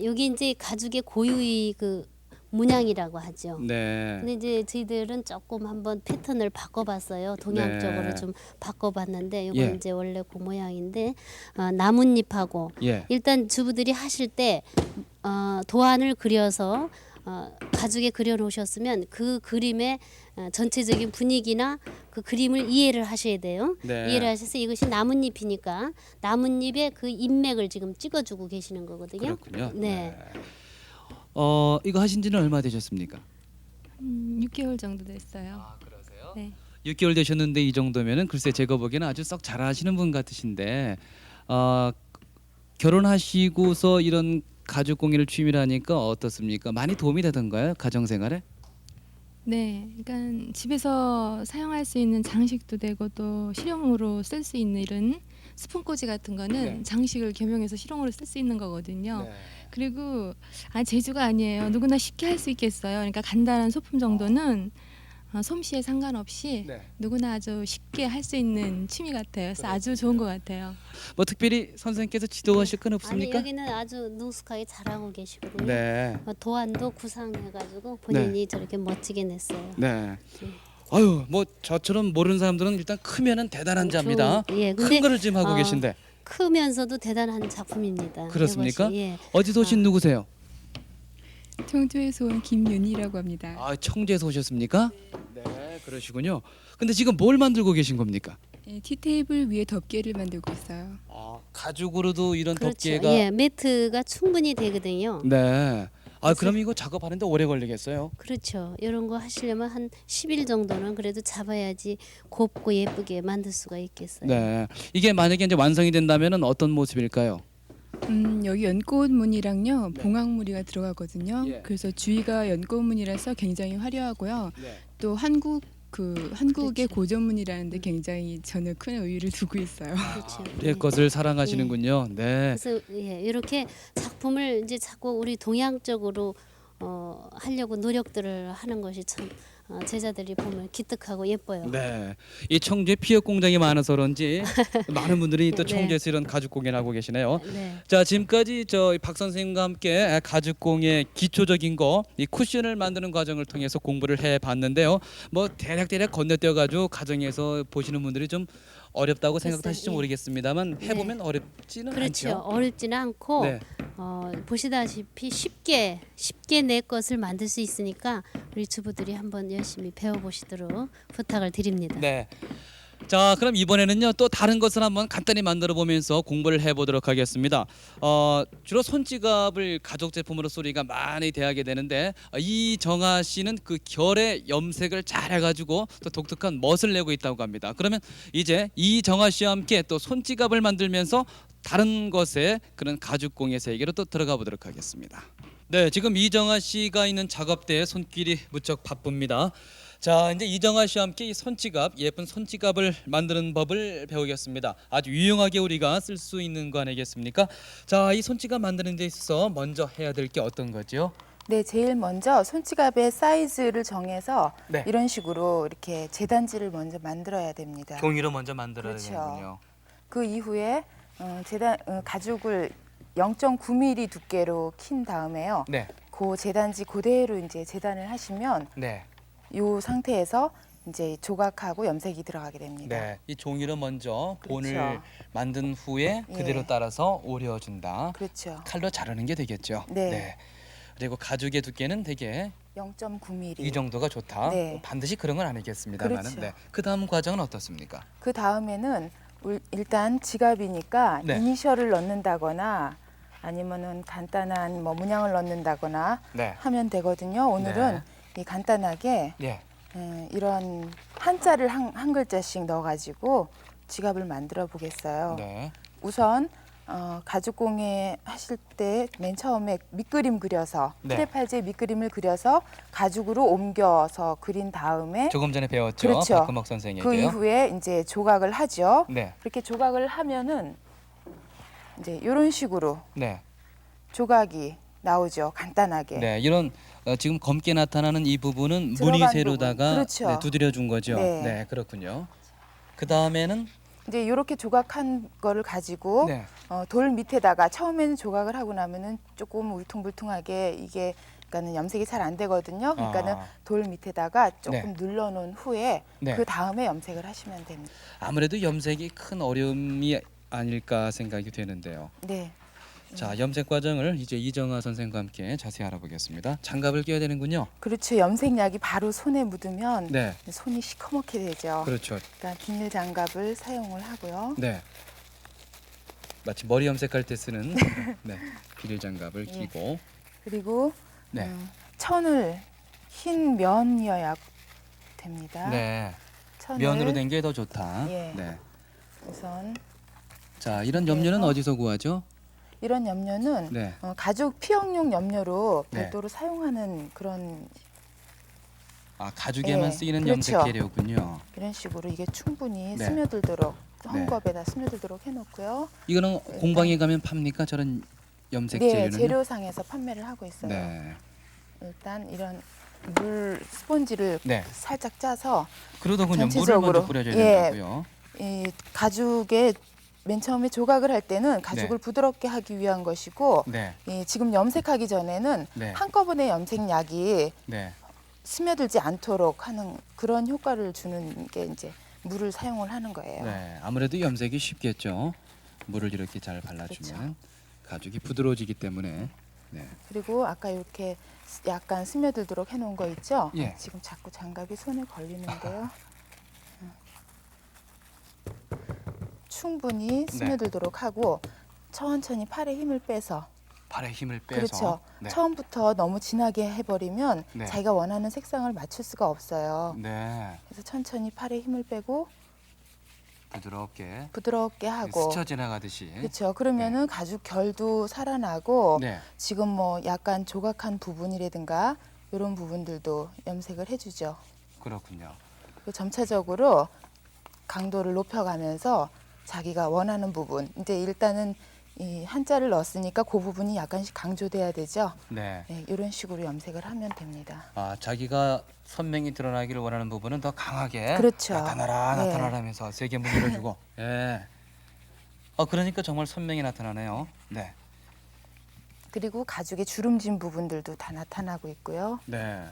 [SPEAKER 4] 여기 이제 가죽의 고유의 그 문양이라고 하죠.
[SPEAKER 1] 네.
[SPEAKER 4] 근데 이제 저희들은 조금 한번 패턴을 바꿔봤어요. 동양적으로
[SPEAKER 1] 네.
[SPEAKER 4] 좀 바꿔봤는데 이건
[SPEAKER 1] 예.
[SPEAKER 4] 이제 원래 그 모양인데 나뭇잎하고
[SPEAKER 1] 예.
[SPEAKER 4] 일단 주부들이 하실 때 도안을 그려서 가죽에 그려놓으셨으면 그 그림의 전체적인 분위기나 그 그림을 이해를 하셔야 돼요.
[SPEAKER 1] 네.
[SPEAKER 4] 이해를 하셔서 이것이 나뭇잎이니까 나뭇잎에 그 인맥을 지금 찍어주고 계시는 거거든요.
[SPEAKER 1] 그렇군요.
[SPEAKER 4] 네.
[SPEAKER 1] 이거 하신 지는 얼마 되셨습니까?
[SPEAKER 7] 6개월 정도 됐어요.
[SPEAKER 1] 그러세요?
[SPEAKER 7] 네.
[SPEAKER 1] 6개월 되셨는데 이 정도면은 글쎄 제가 보기에는 아주 썩 잘하시는 분 같으신데 결혼하시고서 이런 가죽 공예를 취미로 하니까 어떻습니까? 많이 도움이 되던가요? 가정 생활에?
[SPEAKER 7] 네, 그러니까 집에서 사용할 수 있는 장식도 되고 또 실용으로 쓸 수 있는 이런 스푼꽂이 같은 거는
[SPEAKER 1] 네.
[SPEAKER 7] 장식을 겸용해서 실용으로 쓸 수 있는 거거든요.
[SPEAKER 1] 네.
[SPEAKER 7] 그리고 재주가 아니에요. 누구나 쉽게 할 수 있겠어요. 그러니까 간단한 소품 정도는 솜씨에 상관없이
[SPEAKER 1] 네.
[SPEAKER 7] 누구나 아주 쉽게 할 수 있는 취미 같아요. 그래서 아주 좋은 것 같아요.
[SPEAKER 1] 뭐 특별히 선생님께서 지도하실 건
[SPEAKER 4] 아니
[SPEAKER 1] 없습니까?
[SPEAKER 4] 여기는 아주 능숙하게 잘하고 계시거든요.
[SPEAKER 1] 네.
[SPEAKER 4] 도안도 구상해가지고 본인이 저렇게 멋지게 냈어요.
[SPEAKER 1] 네. 아유, 뭐 저처럼 모르는 사람들은 일단 크면은 대단한 자입니다.
[SPEAKER 4] 예,
[SPEAKER 1] 큰
[SPEAKER 4] 근데
[SPEAKER 1] 거를 지금 하고 계신데
[SPEAKER 4] 크면서도 대단한 작품입니다.
[SPEAKER 1] 그렇습니까?
[SPEAKER 4] 이것이, 예.
[SPEAKER 1] 어디서 오신 누구세요?
[SPEAKER 7] 청주에서 온 김윤희라고 합니다.
[SPEAKER 1] 청주에서 오셨습니까? 네, 그러시군요. 근데 지금 뭘 만들고 계신 겁니까?
[SPEAKER 7] 티테이블 위에 덮개를 만들고 있어요.
[SPEAKER 1] 가죽으로도 이런
[SPEAKER 4] 그렇죠.
[SPEAKER 1] 덮개가
[SPEAKER 4] 예, 매트가 충분히 되거든요.
[SPEAKER 1] 네. 그럼 이거 작업하는데 오래 걸리겠어요?
[SPEAKER 4] 그렇죠. 이런 거 하시려면 한 10일 정도는 그래도 잡아야지 곱고 예쁘게 만들 수가 있겠어요.
[SPEAKER 1] 네. 이게 만약에 이제 완성이 된다면은 어떤 모습일까요?
[SPEAKER 7] 여기 연꽃 무늬랑요
[SPEAKER 1] 네.
[SPEAKER 7] 봉황 무늬가 들어가거든요.
[SPEAKER 1] 예.
[SPEAKER 7] 그래서 주위가 연꽃 무늬라서 굉장히 화려하고요.
[SPEAKER 1] 네.
[SPEAKER 7] 또 한국의
[SPEAKER 4] 그렇죠.
[SPEAKER 7] 고전 무늬라는데 굉장히 저는 큰 의의를 두고 있어요.
[SPEAKER 4] 그렇죠.
[SPEAKER 1] 우리의
[SPEAKER 4] 예.
[SPEAKER 1] 것을 사랑하시는군요. 네.
[SPEAKER 4] 그래서 이렇게 작품을 이제 자꾸 우리 동양적으로 하려고 노력들을 하는 것이 참 제자들이 보면 기특하고 예뻐요.
[SPEAKER 1] 네. 이 청주에 피혁 공장이 많아서 그런지 많은 분들이 또
[SPEAKER 4] 네.
[SPEAKER 1] 청주에서 이런 가죽 공예를 하고 계시네요.
[SPEAKER 4] 네.
[SPEAKER 1] 자, 지금까지 박 선생님과 함께 가죽 공예 기초적인 거, 이 쿠션을 만드는 과정을 통해서 공부를 해 봤는데요. 뭐 대략 건너뛰어 가지고 가정에서 보시는 분들이 좀 어렵다고 생각하실지
[SPEAKER 4] 예.
[SPEAKER 1] 모르겠습니다만 해 보면 어렵지는
[SPEAKER 4] 그렇죠.
[SPEAKER 1] 않죠.
[SPEAKER 4] 어렵지는 않고
[SPEAKER 1] 네.
[SPEAKER 4] 보시다시피 쉽게 내 것을 만들 수 있으니까 우리 주부들이 한번 열심히 배워보시도록 부탁을 드립니다.
[SPEAKER 1] 네. 자, 그럼 이번에는요 또 다른 것을 한번 간단히 만들어 보면서 공부를 해보도록 하겠습니다. 주로 손지갑을 가죽 제품으로 소리가 많이 대하게 되는데 이정아 씨는 그 결의 염색을 잘 해가지고 또 독특한 멋을 내고 있다고 합니다. 그러면 이제 이정아 씨와 함께 또 손지갑을 만들면서 다른 것에 그런 가죽 공예 세계로 또 들어가 보도록 하겠습니다. 네, 지금 이정아 씨가 있는 작업대에 손길이 무척 바쁩니다. 자, 이제 이정아 씨와 함께 이 손지갑, 예쁜 손지갑을 만드는 법을 배우겠습니다. 아주 유용하게 우리가 쓸 수 있는 거 아니겠습니까? 자, 이 손지갑 만드는 데 있어서 먼저 해야 될 게 어떤 거죠?
[SPEAKER 5] 네, 제일 먼저 손지갑의 사이즈를 정해서
[SPEAKER 1] 네.
[SPEAKER 5] 이런 식으로 이렇게 재단지를 먼저 만들어야 됩니다.
[SPEAKER 1] 종이로 먼저 만들어야
[SPEAKER 5] 그렇죠.
[SPEAKER 1] 되는군요.
[SPEAKER 5] 그 이후에 가죽을 0.9mm 두께로 킨 다음에요.
[SPEAKER 1] 네,
[SPEAKER 5] 그 재단지 그대로 이제 재단을 하시면
[SPEAKER 1] 네,
[SPEAKER 5] 이 상태에서 이제 조각하고 염색이 들어가게 됩니다.
[SPEAKER 1] 네. 이 종이로 먼저 본을
[SPEAKER 5] 그렇죠.
[SPEAKER 1] 만든 후에 그대로
[SPEAKER 5] 예.
[SPEAKER 1] 따라서 오려준다.
[SPEAKER 5] 그렇죠.
[SPEAKER 1] 칼로 자르는 게 되겠죠.
[SPEAKER 5] 네.
[SPEAKER 1] 그리고 가죽의 두께는 되게
[SPEAKER 5] 0.9mm.
[SPEAKER 1] 이 정도가 좋다.
[SPEAKER 5] 네.
[SPEAKER 1] 반드시 그런 건 아니겠습니다만은.
[SPEAKER 5] 그렇죠.
[SPEAKER 1] 네. 그 다음 과정은 어떻습니까?
[SPEAKER 5] 그 다음에는 일단 지갑이니까
[SPEAKER 1] 네.
[SPEAKER 5] 이니셜을 넣는다거나 아니면은 간단한 뭐 문양을 넣는다거나
[SPEAKER 1] 네.
[SPEAKER 5] 하면 되거든요. 오늘은 이 간단하게
[SPEAKER 1] 예.
[SPEAKER 5] 이런 한자를 한 글자씩 넣어가지고 지갑을 만들어 보겠어요.
[SPEAKER 1] 네.
[SPEAKER 5] 우선 가죽공예 하실 때 맨 처음에 밑그림 그려서
[SPEAKER 1] 네.
[SPEAKER 5] 휴대팔지에 밑그림을 그려서 가죽으로 옮겨서 그린 다음에
[SPEAKER 1] 조금 전에 배웠죠.
[SPEAKER 5] 그렇죠.
[SPEAKER 1] 박금옥
[SPEAKER 5] 그
[SPEAKER 1] 선생님께요.
[SPEAKER 5] 이후에 이제 조각을 하죠.
[SPEAKER 1] 네.
[SPEAKER 5] 그렇게 조각을 하면은 이제 이런 식으로
[SPEAKER 1] 네.
[SPEAKER 5] 조각이 나오죠. 간단하게.
[SPEAKER 1] 네. 이런 지금 검게 나타나는 이 부분은
[SPEAKER 5] 들어간
[SPEAKER 1] 무늬새로다가
[SPEAKER 5] 부분. 그렇죠.
[SPEAKER 1] 네, 두드려 준 거죠.
[SPEAKER 5] 네.
[SPEAKER 1] 네, 그렇군요. 그 다음에는
[SPEAKER 5] 이제 이렇게 조각한 거를 가지고
[SPEAKER 1] 네.
[SPEAKER 5] 돌 밑에다가 처음에는 조각을 하고 나면은 조금 울퉁불퉁하게 이게 그러니까는 염색이 잘 안 되거든요. 그러니까는
[SPEAKER 1] 아.
[SPEAKER 5] 돌 밑에다가 조금
[SPEAKER 1] 네.
[SPEAKER 5] 눌러놓은 후에
[SPEAKER 1] 네.
[SPEAKER 5] 그 다음에 염색을 하시면 됩니다.
[SPEAKER 1] 아무래도 염색이 큰 어려움이 아닐까 생각이 되는데요.
[SPEAKER 5] 네.
[SPEAKER 1] 자, 염색 과정을 이제 이정아 선생과 함께 자세히 알아보겠습니다. 장갑을 껴야 되는군요.
[SPEAKER 5] 그렇죠. 염색약이 바로 손에 묻으면
[SPEAKER 1] 네.
[SPEAKER 5] 손이 시커멓게 되죠.
[SPEAKER 1] 그렇죠.
[SPEAKER 5] 그러니까 비닐 장갑을 사용을 하고요.
[SPEAKER 1] 네. 마치 머리 염색할 때 쓰는 네, 비닐 장갑을
[SPEAKER 5] 예.
[SPEAKER 1] 끼고
[SPEAKER 5] 그리고
[SPEAKER 1] 네.
[SPEAKER 5] 천을 흰 면이어야 됩니다.
[SPEAKER 1] 네.
[SPEAKER 5] 천을
[SPEAKER 1] 면으로 된 게 더 좋다.
[SPEAKER 5] 예.
[SPEAKER 1] 네.
[SPEAKER 5] 우선
[SPEAKER 1] 자, 이런 염료는
[SPEAKER 5] 그래서
[SPEAKER 1] 어디서 구하죠?
[SPEAKER 5] 이런 염료는
[SPEAKER 1] 네.
[SPEAKER 5] 가죽 피혁용 염료로
[SPEAKER 1] 네.
[SPEAKER 5] 별도로 사용하는 그런
[SPEAKER 1] 아, 가죽에만
[SPEAKER 5] 예,
[SPEAKER 1] 쓰이는
[SPEAKER 5] 그렇죠.
[SPEAKER 1] 염색 재료군요.
[SPEAKER 5] 이런 식으로 이게 충분히
[SPEAKER 1] 네.
[SPEAKER 5] 스며들도록
[SPEAKER 1] 네.
[SPEAKER 5] 헝겊에다 스며들도록 해놓고요.
[SPEAKER 1] 이거는 공방에 가면 팝니까? 저런 염색
[SPEAKER 5] 네,
[SPEAKER 1] 재료는요?
[SPEAKER 5] 재료상에서 판매를 하고 있어요.
[SPEAKER 1] 네.
[SPEAKER 5] 일단 이런 물 스펀지를
[SPEAKER 1] 네.
[SPEAKER 5] 살짝 짜서
[SPEAKER 1] 그러더군요. 물을
[SPEAKER 5] 전체적으로,
[SPEAKER 1] 먼저 뿌려줘야
[SPEAKER 5] 예.
[SPEAKER 1] 된다고요.
[SPEAKER 5] 이 가죽에 맨 처음에 조각을 할 때는 가죽을
[SPEAKER 1] 네.
[SPEAKER 5] 부드럽게 하기 위한 것이고
[SPEAKER 1] 네.
[SPEAKER 5] 지금 염색하기 전에는
[SPEAKER 1] 네.
[SPEAKER 5] 한꺼번에 염색약이
[SPEAKER 1] 네.
[SPEAKER 5] 스며들지 않도록 하는 그런 효과를 주는 게 이제 물을 사용을 하는 거예요.
[SPEAKER 1] 네. 아무래도 염색이 쉽겠죠. 물을 이렇게 잘 발라주면 가죽이 부드러워지기 때문에. 네.
[SPEAKER 5] 그리고 아까 이렇게 약간 스며들도록 해놓은 거 있죠?
[SPEAKER 1] 예.
[SPEAKER 5] 지금 자꾸 장갑이 손에 걸리는데요. 충분히 스며들도록 하고 천천히 팔에 힘을 빼서
[SPEAKER 1] 팔에 힘을 빼서.
[SPEAKER 5] 그렇죠.
[SPEAKER 1] 네.
[SPEAKER 5] 처음부터 너무 진하게 해버리면
[SPEAKER 1] 네.
[SPEAKER 5] 자기가 원하는 색상을 맞출 수가 없어요.
[SPEAKER 1] 네.
[SPEAKER 5] 그래서 천천히 팔에 힘을 빼고
[SPEAKER 1] 부드럽게
[SPEAKER 5] 부드럽게 하고
[SPEAKER 1] 스쳐 지나가듯이.
[SPEAKER 5] 그렇죠. 그러면은 가죽 결도 살아나고
[SPEAKER 1] 네.
[SPEAKER 5] 지금 뭐 약간 조각한 부분이라든가 이런 부분들도 염색을 해주죠.
[SPEAKER 1] 그렇군요.
[SPEAKER 5] 그리고 점차적으로 강도를 높여가면서 자기가 원하는 부분 이제 일단은 이 한자를 넣었으니까 그 부분이 약간씩 강조돼야 되죠.
[SPEAKER 1] 네.
[SPEAKER 5] 네, 이런 식으로 염색을 하면 됩니다.
[SPEAKER 1] 아, 자기가 선명히 드러나기를 원하는 부분은 더 강하게
[SPEAKER 5] 그렇죠.
[SPEAKER 1] 나타나라
[SPEAKER 5] 네.
[SPEAKER 1] 나타나라 하면서 세게 문질러주고. 예. 그러니까 정말 선명히 나타나네요. 네.
[SPEAKER 5] 그리고 가죽에 주름진 부분들도 다 나타나고 있고요.
[SPEAKER 1] 네.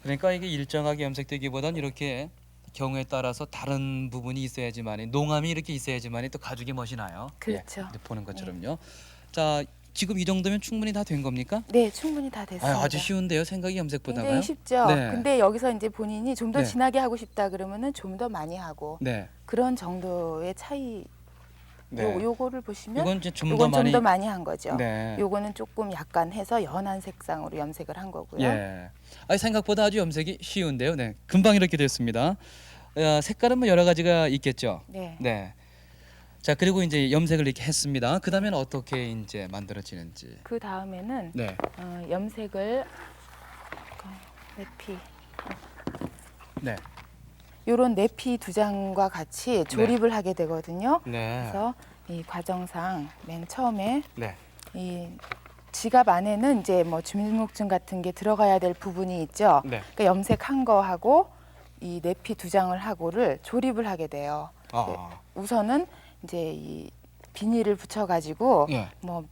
[SPEAKER 1] 그러니까 이게 일정하게 염색되기보단 이렇게 경우에 따라서 다른 부분이 있어야지만이 농암이 이렇게 있어야지만이 또 가죽이 멋이 나요.
[SPEAKER 5] 그렇죠.
[SPEAKER 1] 예, 보는 것처럼요. 자, 지금 이 정도면 충분히 다 된 겁니까?
[SPEAKER 5] 네, 충분히 다 됐습니다.
[SPEAKER 1] 아주 쉬운데요. 생각이 염색보다가요.
[SPEAKER 5] 굉장히 쉽죠.
[SPEAKER 1] 네.
[SPEAKER 5] 근데 여기서 이제 본인이 좀 더
[SPEAKER 1] 네.
[SPEAKER 5] 진하게 하고 싶다 그러면은 좀 더 많이 하고
[SPEAKER 1] 네.
[SPEAKER 5] 그런 정도의 차이.
[SPEAKER 1] 네.
[SPEAKER 5] 요거를 보시면
[SPEAKER 1] 이건 이제 좀 더
[SPEAKER 5] 요건
[SPEAKER 1] 많이.
[SPEAKER 5] 좀 더 많이 한 거죠.
[SPEAKER 1] 네.
[SPEAKER 5] 요거는 조금 약간 해서 연한 색상으로 염색을 한 거고요.
[SPEAKER 1] 예. 생각보다 아주 염색이 쉬운데요. 네. 금방 이렇게 됐습니다. 색깔은 뭐 여러 가지가 있겠죠.
[SPEAKER 5] 네.
[SPEAKER 1] 네. 자, 그리고 이제 염색을 이렇게 했습니다. 그다음에는 어떻게 이제 만들어지는지.
[SPEAKER 5] 그 다음에는
[SPEAKER 1] 네.
[SPEAKER 5] 염색을 내피
[SPEAKER 1] 네.
[SPEAKER 5] 요런 내피 두 장과 같이 조립을 하게 되거든요.
[SPEAKER 1] 네.
[SPEAKER 5] 그래서 이 과정상 맨 처음에
[SPEAKER 1] 네.
[SPEAKER 5] 이 지갑 안에는 이제 뭐 주민등록증 같은 게 들어가야 될 부분이 있죠.
[SPEAKER 1] 네.
[SPEAKER 5] 그러니까 염색한 거하고 이 내피 두 장을 하고를 조립을 하게 돼요.
[SPEAKER 1] 아.
[SPEAKER 5] 우선은 이제 이 비닐을 붙여가지고
[SPEAKER 1] 예.
[SPEAKER 5] 뭐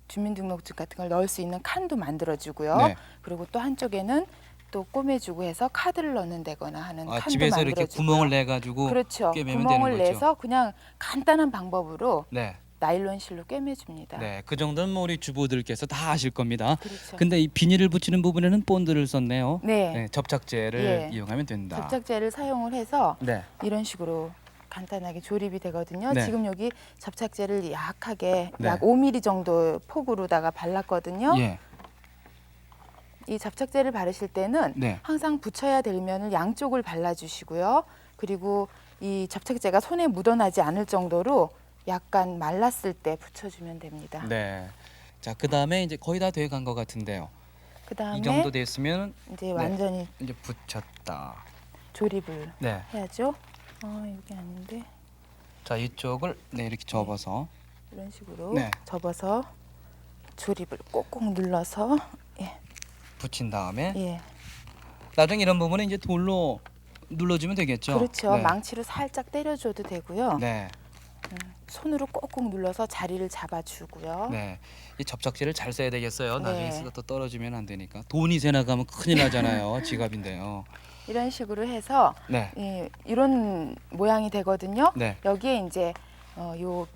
[SPEAKER 5] 주민등록증 같은 걸 넣을 수 있는 칸도 만들어주고요.
[SPEAKER 1] 네.
[SPEAKER 5] 그리고 또 한쪽에는 또 꼬매주고 해서 카드를 넣는다거나 하는 칸도
[SPEAKER 1] 집에서
[SPEAKER 5] 만들어주고요.
[SPEAKER 1] 이렇게 구멍을 내 가지고
[SPEAKER 5] 그렇죠.
[SPEAKER 1] 꿰매면
[SPEAKER 5] 구멍을
[SPEAKER 1] 되는 거죠.
[SPEAKER 5] 내서 그냥 간단한 방법으로
[SPEAKER 1] 네.
[SPEAKER 5] 나일론 실로 꿰매줍니다.
[SPEAKER 1] 네, 그 정도는 뭐 우리 주부들께서 다 아실 겁니다.
[SPEAKER 5] 그렇죠.
[SPEAKER 1] 근데 이 비닐을 붙이는 부분에는 본드를 썼네요.
[SPEAKER 5] 네.
[SPEAKER 1] 접착제를
[SPEAKER 5] 예.
[SPEAKER 1] 이용하면 된다.
[SPEAKER 5] 접착제를 사용을 해서
[SPEAKER 1] 네.
[SPEAKER 5] 이런 식으로 간단하게 조립이 되거든요.
[SPEAKER 1] 네.
[SPEAKER 5] 지금 여기 접착제를 약하게
[SPEAKER 1] 네.
[SPEAKER 5] 약 5mm 정도 폭으로다가 발랐거든요.
[SPEAKER 1] 예.
[SPEAKER 5] 이 접착제를 바르실 때는
[SPEAKER 1] 네.
[SPEAKER 5] 항상 붙여야 될 면을 양쪽을 발라주시고요. 그리고 이 접착제가 손에 묻어나지 않을 정도로 약간 말랐을 때 붙여주면 됩니다.
[SPEAKER 1] 네. 자, 그다음에 이제 거의 다 돼간 것 같은데요.
[SPEAKER 5] 그다음에
[SPEAKER 1] 이 정도 됐으면
[SPEAKER 5] 이제 완전히
[SPEAKER 1] 이제 붙였다.
[SPEAKER 5] 조립을
[SPEAKER 1] 네.
[SPEAKER 5] 해야죠. 여기 아닌데
[SPEAKER 1] 자, 이쪽을 네, 이렇게 접어서
[SPEAKER 5] 이런 식으로
[SPEAKER 1] 네.
[SPEAKER 5] 접어서 조립을 꼭꼭 눌러서
[SPEAKER 1] 붙인 다음에
[SPEAKER 5] 예.
[SPEAKER 1] 나중에 이런 부분은 이제 돌로 눌러주면 되겠죠.
[SPEAKER 5] 그렇죠.
[SPEAKER 1] 네.
[SPEAKER 5] 망치로 살짝 때려줘도 되고요.
[SPEAKER 1] 네.
[SPEAKER 5] 손으로 꼭꼭 눌러서 자리를 잡아주고요.
[SPEAKER 1] 네. 이 접착제를 잘 써야 되겠어요. 나중에
[SPEAKER 5] 네.
[SPEAKER 1] 쓰다 또 떨어지면 안 되니까. 돈이 새 나가면 큰일 나잖아요. 지갑인데요.
[SPEAKER 5] 이런 식으로 해서
[SPEAKER 1] 네.
[SPEAKER 5] 이런 모양이 되거든요.
[SPEAKER 1] 네.
[SPEAKER 5] 여기에 이제 요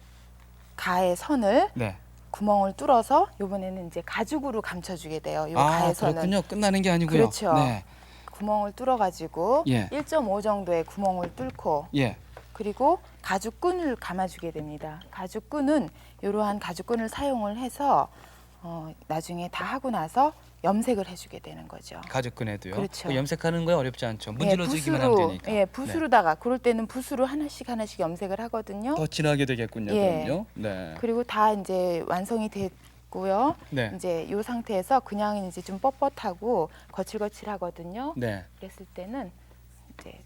[SPEAKER 5] 가의 선을
[SPEAKER 1] 네.
[SPEAKER 5] 구멍을 뚫어서 이번에는 이제 가죽으로 감춰주게 돼요. 요 가의 선은
[SPEAKER 1] 그렇군요. 끝나는 게 아니고요.
[SPEAKER 5] 그렇죠.
[SPEAKER 1] 네.
[SPEAKER 5] 구멍을 뚫어가지고
[SPEAKER 1] 예.
[SPEAKER 5] 1.5 정도의 구멍을 뚫고
[SPEAKER 1] 예.
[SPEAKER 5] 그리고 가죽끈을 감아주게 됩니다. 가죽끈은 이러한 가죽끈을 사용을 해서 나중에 다 하고 나서 염색을 해주게 되는 거죠.
[SPEAKER 1] 가죽끈에도요.
[SPEAKER 5] 그렇죠.
[SPEAKER 1] 그 염색하는 거에 어렵지 않죠. 문질러주기만 하면 되니까.
[SPEAKER 5] 예, 붓으로다가 그럴 때는 붓으로 하나씩 염색을 하거든요.
[SPEAKER 1] 더 진하게 되겠군요.
[SPEAKER 5] 예.
[SPEAKER 1] 그럼요. 네.
[SPEAKER 5] 그리고 다 이제 완성이 됐고요.
[SPEAKER 1] 네.
[SPEAKER 5] 이제 이 상태에서 그냥 이제 좀 뻣뻣하고 거칠거칠하거든요.
[SPEAKER 1] 네.
[SPEAKER 5] 그랬을 때는 이제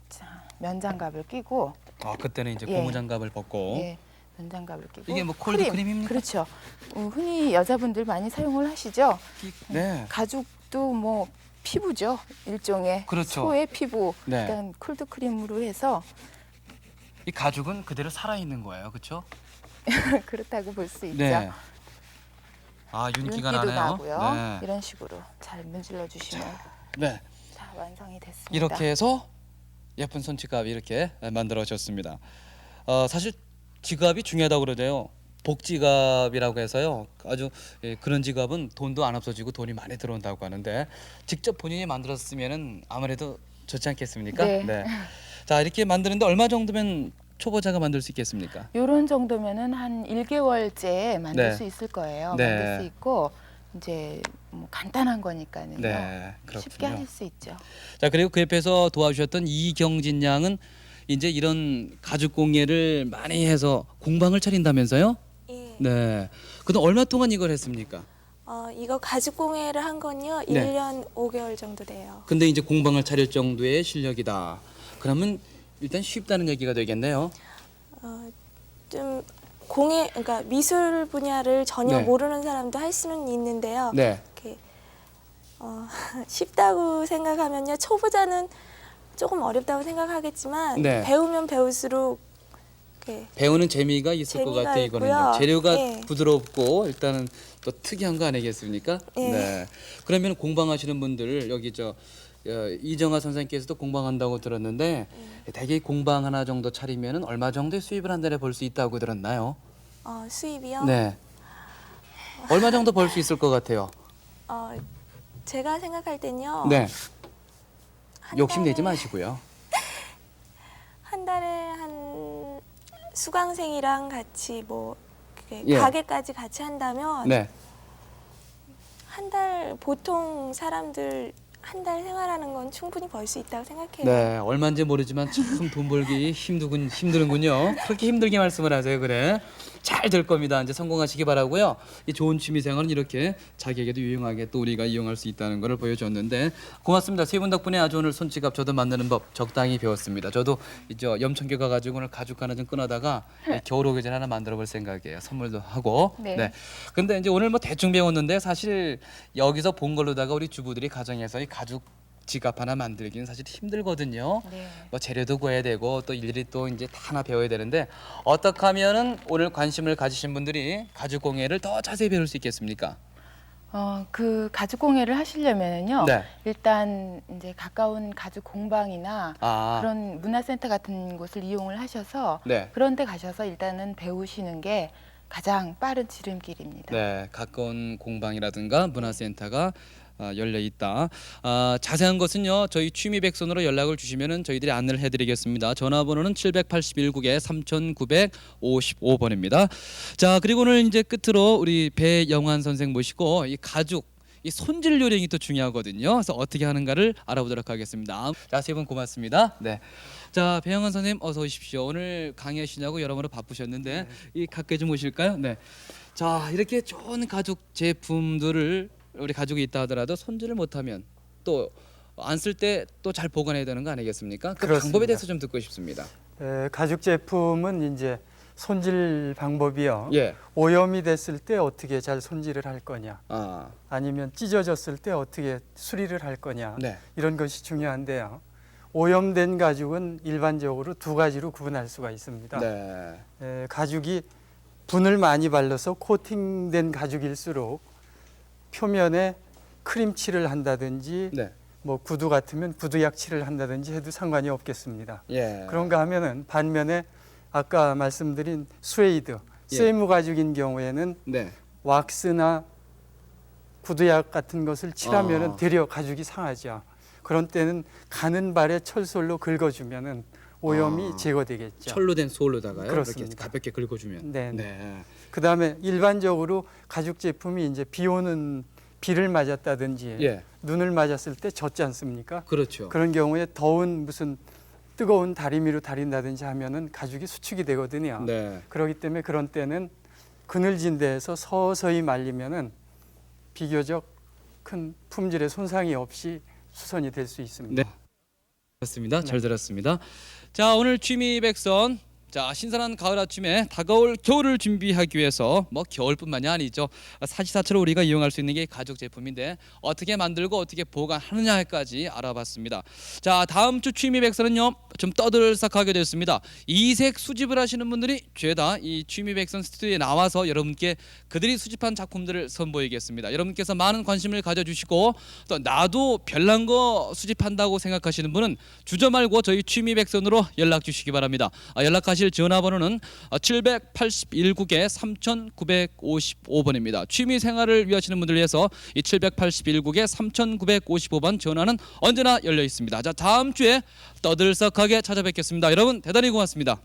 [SPEAKER 5] 면장갑을 끼고
[SPEAKER 1] 그때는 이제
[SPEAKER 5] 예.
[SPEAKER 1] 고무장갑을 벗고
[SPEAKER 5] 예, 면장갑을 끼고
[SPEAKER 1] 이게 뭐 콜드 크림입니까?
[SPEAKER 5] 그렇죠. 흔히 여자분들 많이 사용을 하시죠.
[SPEAKER 1] 네.
[SPEAKER 5] 가죽도 뭐 피부죠. 일종의
[SPEAKER 1] 그렇죠.
[SPEAKER 5] 소의 피부.
[SPEAKER 1] 네.
[SPEAKER 5] 일단 콜드 크림으로 해서
[SPEAKER 1] 이 가죽은 그대로 살아 있는 거예요. 그렇죠?
[SPEAKER 5] 그렇다고 볼 수 있죠.
[SPEAKER 1] 네. 윤기가
[SPEAKER 5] 윤기도
[SPEAKER 1] 나네요.
[SPEAKER 5] 나고요.
[SPEAKER 1] 네.
[SPEAKER 5] 이런 식으로 잘 문질러 주시면
[SPEAKER 1] 네.
[SPEAKER 5] 다 완성이 됐습니다.
[SPEAKER 1] 이렇게 해서 예쁜 손지갑 이렇게 만들어졌습니다. 사실 지갑이 중요하다고 그러대요. 복지갑이라고 해서요. 아주 그런 지갑은 돈도 안 없어지고 돈이 많이 들어온다고 하는데 직접 본인이 만들었으면은 아무래도 좋지 않겠습니까?
[SPEAKER 5] 네.
[SPEAKER 1] 자, 이렇게 만드는데 얼마 정도면 초보자가 만들 수 있겠습니까?
[SPEAKER 5] 요런 정도면은 한 1개월째 만들
[SPEAKER 1] 네.
[SPEAKER 5] 수 있을 거예요.
[SPEAKER 1] 네.
[SPEAKER 5] 만들 수 있고 이제 뭐 간단한 거니까는요.
[SPEAKER 1] 네,
[SPEAKER 5] 쉽게
[SPEAKER 1] 그렇군요.
[SPEAKER 5] 할 수 있죠.
[SPEAKER 1] 자, 그리고 그 옆에서 도와주셨던 이경진 양은 이제 이런 가죽 공예를 많이 해서 공방을 차린다면서요?
[SPEAKER 8] 예.
[SPEAKER 1] 네. 그동안 얼마 동안 이걸 했습니까?
[SPEAKER 8] 이거 가죽 공예를 한 건요.
[SPEAKER 1] 네.
[SPEAKER 8] 1년 5개월 정도 돼요.
[SPEAKER 1] 근데 이제 공방을 차릴 정도의 실력이다. 그러면 일단 쉽다는 얘기가 되겠네요.
[SPEAKER 8] 좀 그러니까 미술 분야를 전혀
[SPEAKER 1] 네.
[SPEAKER 8] 모르는 사람도 할 수는 있는데요.
[SPEAKER 1] 네.
[SPEAKER 8] 이렇게 쉽다고 생각하면요. 초보자는 조금 어렵다고 생각하겠지만
[SPEAKER 1] 네.
[SPEAKER 8] 배우면 배울수록 이렇게
[SPEAKER 1] 배우는 재미가 있을 것
[SPEAKER 8] 재미가
[SPEAKER 1] 같아요. 이거는요.
[SPEAKER 8] 있고요.
[SPEAKER 1] 재료가
[SPEAKER 8] 예.
[SPEAKER 1] 부드럽고 일단은 또 특이한 거 아니겠습니까?
[SPEAKER 8] 예.
[SPEAKER 1] 네. 그러면 공방하시는 분들 여기 이정아 선생님께서도 공방한다고 들었는데 대개 공방 하나 정도 차리면은 얼마 정도의 수입을 한 달에 벌 수 있다고 들었나요?
[SPEAKER 8] 수입이요.
[SPEAKER 1] 네. 얼마 정도 벌 수 있을 것 같아요?
[SPEAKER 8] 제가 생각할 땐요.
[SPEAKER 1] 네.
[SPEAKER 8] 한
[SPEAKER 1] 욕심내지
[SPEAKER 8] 달에-
[SPEAKER 1] 마시고요.
[SPEAKER 8] 한 달에 한 수강생이랑 같이 뭐 이렇게
[SPEAKER 1] 예.
[SPEAKER 8] 가게까지 같이 한다면
[SPEAKER 1] 네.
[SPEAKER 8] 한 달 보통 사람들 한 달 생활하는 건 충분히 벌 수 있다고 생각해요.
[SPEAKER 1] 네, 얼마인지 모르지만 참 돈 벌기 힘드는군요. 그렇게 힘들게 말씀을 하세요. 그래. 잘 될 겁니다. 이제 성공하시기 바라고요. 이 좋은 취미 생활은 이렇게 자기에게도 유용하게 또 우리가 이용할 수 있다는 것을 보여줬는데 고맙습니다. 세 분 덕분에 아주 오늘 손지갑 저도 만드는 법 적당히 배웠습니다. 저도 이제 염천교 가가지고 오늘 가죽 하나 좀 끊어다가 겨울 오기 전에 하나 만들어 볼 생각이에요. 선물도 하고.
[SPEAKER 5] 네.
[SPEAKER 1] 근데 이제 오늘 뭐 대충 배웠는데 사실 여기서 본 걸로다가 우리 주부들이 가정에서 이 가죽 지갑 하나 만들기는 사실 힘들거든요.
[SPEAKER 5] 네.
[SPEAKER 1] 뭐 재료도 구해야 되고 또 일일이 또 이제 다 하나 배워야 되는데 어떻게 하면은 오늘 관심을 가지신 분들이 가죽 공예를 더 자세히 배울 수 있겠습니까?
[SPEAKER 5] 그 가죽 공예를 하시려면은요.
[SPEAKER 1] 네.
[SPEAKER 5] 일단 이제 가까운 가죽 공방이나 그런 문화센터 같은 곳을 이용을 하셔서
[SPEAKER 1] 네.
[SPEAKER 5] 그런 데 가셔서 일단은 배우시는 게 가장 빠른 지름길입니다.
[SPEAKER 1] 네, 가까운 공방이라든가 문화센터가 열려 있다. 자세한 것은요 저희 취미백선으로 연락을 주시면은 저희들이 안내를 해드리겠습니다. 전화번호는 781국에 3955번입니다. 자 그리고 오늘 이제 끝으로 우리 배영환 선생 모시고 이 가죽 이 손질 요령이 또 중요하거든요. 그래서 어떻게 하는가를 알아보도록 하겠습니다. 자 세 분 고맙습니다. 네. 자 배영환 선생님 어서 오십시오. 오늘 강의하시냐고 여러모로 바쁘셨는데 이 가까이 좀 오실까요? 네. 자 이렇게 좋은 가죽 제품들을 우리 가죽이 있다 하더라도 손질을 못하면 또 안 쓸 때 또 잘 보관해야 되는 거 아니겠습니까? 그
[SPEAKER 2] 그렇습니다.
[SPEAKER 1] 방법에 대해서 좀 듣고 싶습니다.
[SPEAKER 2] 가죽 제품은 이제 손질 방법이요.
[SPEAKER 1] 예.
[SPEAKER 2] 오염이 됐을 때 어떻게 잘 손질을 할 거냐,
[SPEAKER 1] 아,
[SPEAKER 2] 아니면 찢어졌을 때 어떻게 수리를 할 거냐,
[SPEAKER 1] 네.
[SPEAKER 2] 이런 것이 중요한데요. 오염된 가죽은 일반적으로 두 가지로 구분할 수가 있습니다.
[SPEAKER 1] 네.
[SPEAKER 2] 가죽이 분을 많이 발라서 코팅된 가죽일수록 표면에 크림칠을 한다든지
[SPEAKER 1] 네.
[SPEAKER 2] 뭐 구두 같으면 구두약 칠을 한다든지 해도 상관이 없겠습니다.
[SPEAKER 1] 예.
[SPEAKER 2] 그런가 하면은 반면에 아까 말씀드린 스웨이드,
[SPEAKER 1] 예.
[SPEAKER 2] 세무 가죽인 경우에는
[SPEAKER 1] 네.
[SPEAKER 2] 왁스나 구두약 같은 것을 칠하면은
[SPEAKER 1] 아.
[SPEAKER 2] 되려 가죽이 상하죠. 그런 때는 가는 발에 철솔로 긁어주면은 오염이 제거되겠죠.
[SPEAKER 1] 철로 된 솔로다가요. 이렇게
[SPEAKER 2] 그렇습니다.
[SPEAKER 1] 가볍게 긁어주면.
[SPEAKER 2] 네.
[SPEAKER 1] 네.
[SPEAKER 2] 그다음에 일반적으로 가죽 제품이 이제 비 오는 비를 맞았다든지
[SPEAKER 1] 예.
[SPEAKER 2] 눈을 맞았을 때 젖지 않습니까?
[SPEAKER 1] 그렇죠.
[SPEAKER 2] 그런 경우에 더운 무슨 뜨거운 다리미로 다린다든지 하면은 가죽이 수축이 되거든요.
[SPEAKER 1] 네.
[SPEAKER 2] 그렇기 때문에 그런 때는 그늘진 데에서 서서히 말리면은 비교적 큰 품질의 손상이 없이 수선이 될 수 있습니다.
[SPEAKER 1] 네. 그렇습니다. 잘 들었습니다. 자 오늘 취미백선 자 신선한 가을 아침에 다가올 겨울을 준비하기 위해서 뭐 겨울뿐만이 아니죠. 사시사철로 우리가 이용할 수 있는 게 가죽 제품인데 어떻게 만들고 어떻게 보관하느냐까지 알아봤습니다. 자 다음 주 취미백선은요 좀 떠들썩하게 됐습니다. 이색 수집을 하시는 분들이 죄다 이 취미백선 스튜디오에 나와서 여러분께 그들이 수집한 작품들을 선보이겠습니다. 여러분께서 많은 관심을 가져주시고 또 나도 별난 거 수집한다고 생각하시는 분은 주저 말고 저희 취미백선으로 연락 주시기 바랍니다. 연락하실 전화번호는 781국에 3955번입니다. 취미 생활을 위하시는 분들 위해서 이 781국에 3955번 전화는 언제나 열려 있습니다. 자 다음 주에 떠들썩하게 찾아뵙겠습니다. 여러분 대단히 고맙습니다.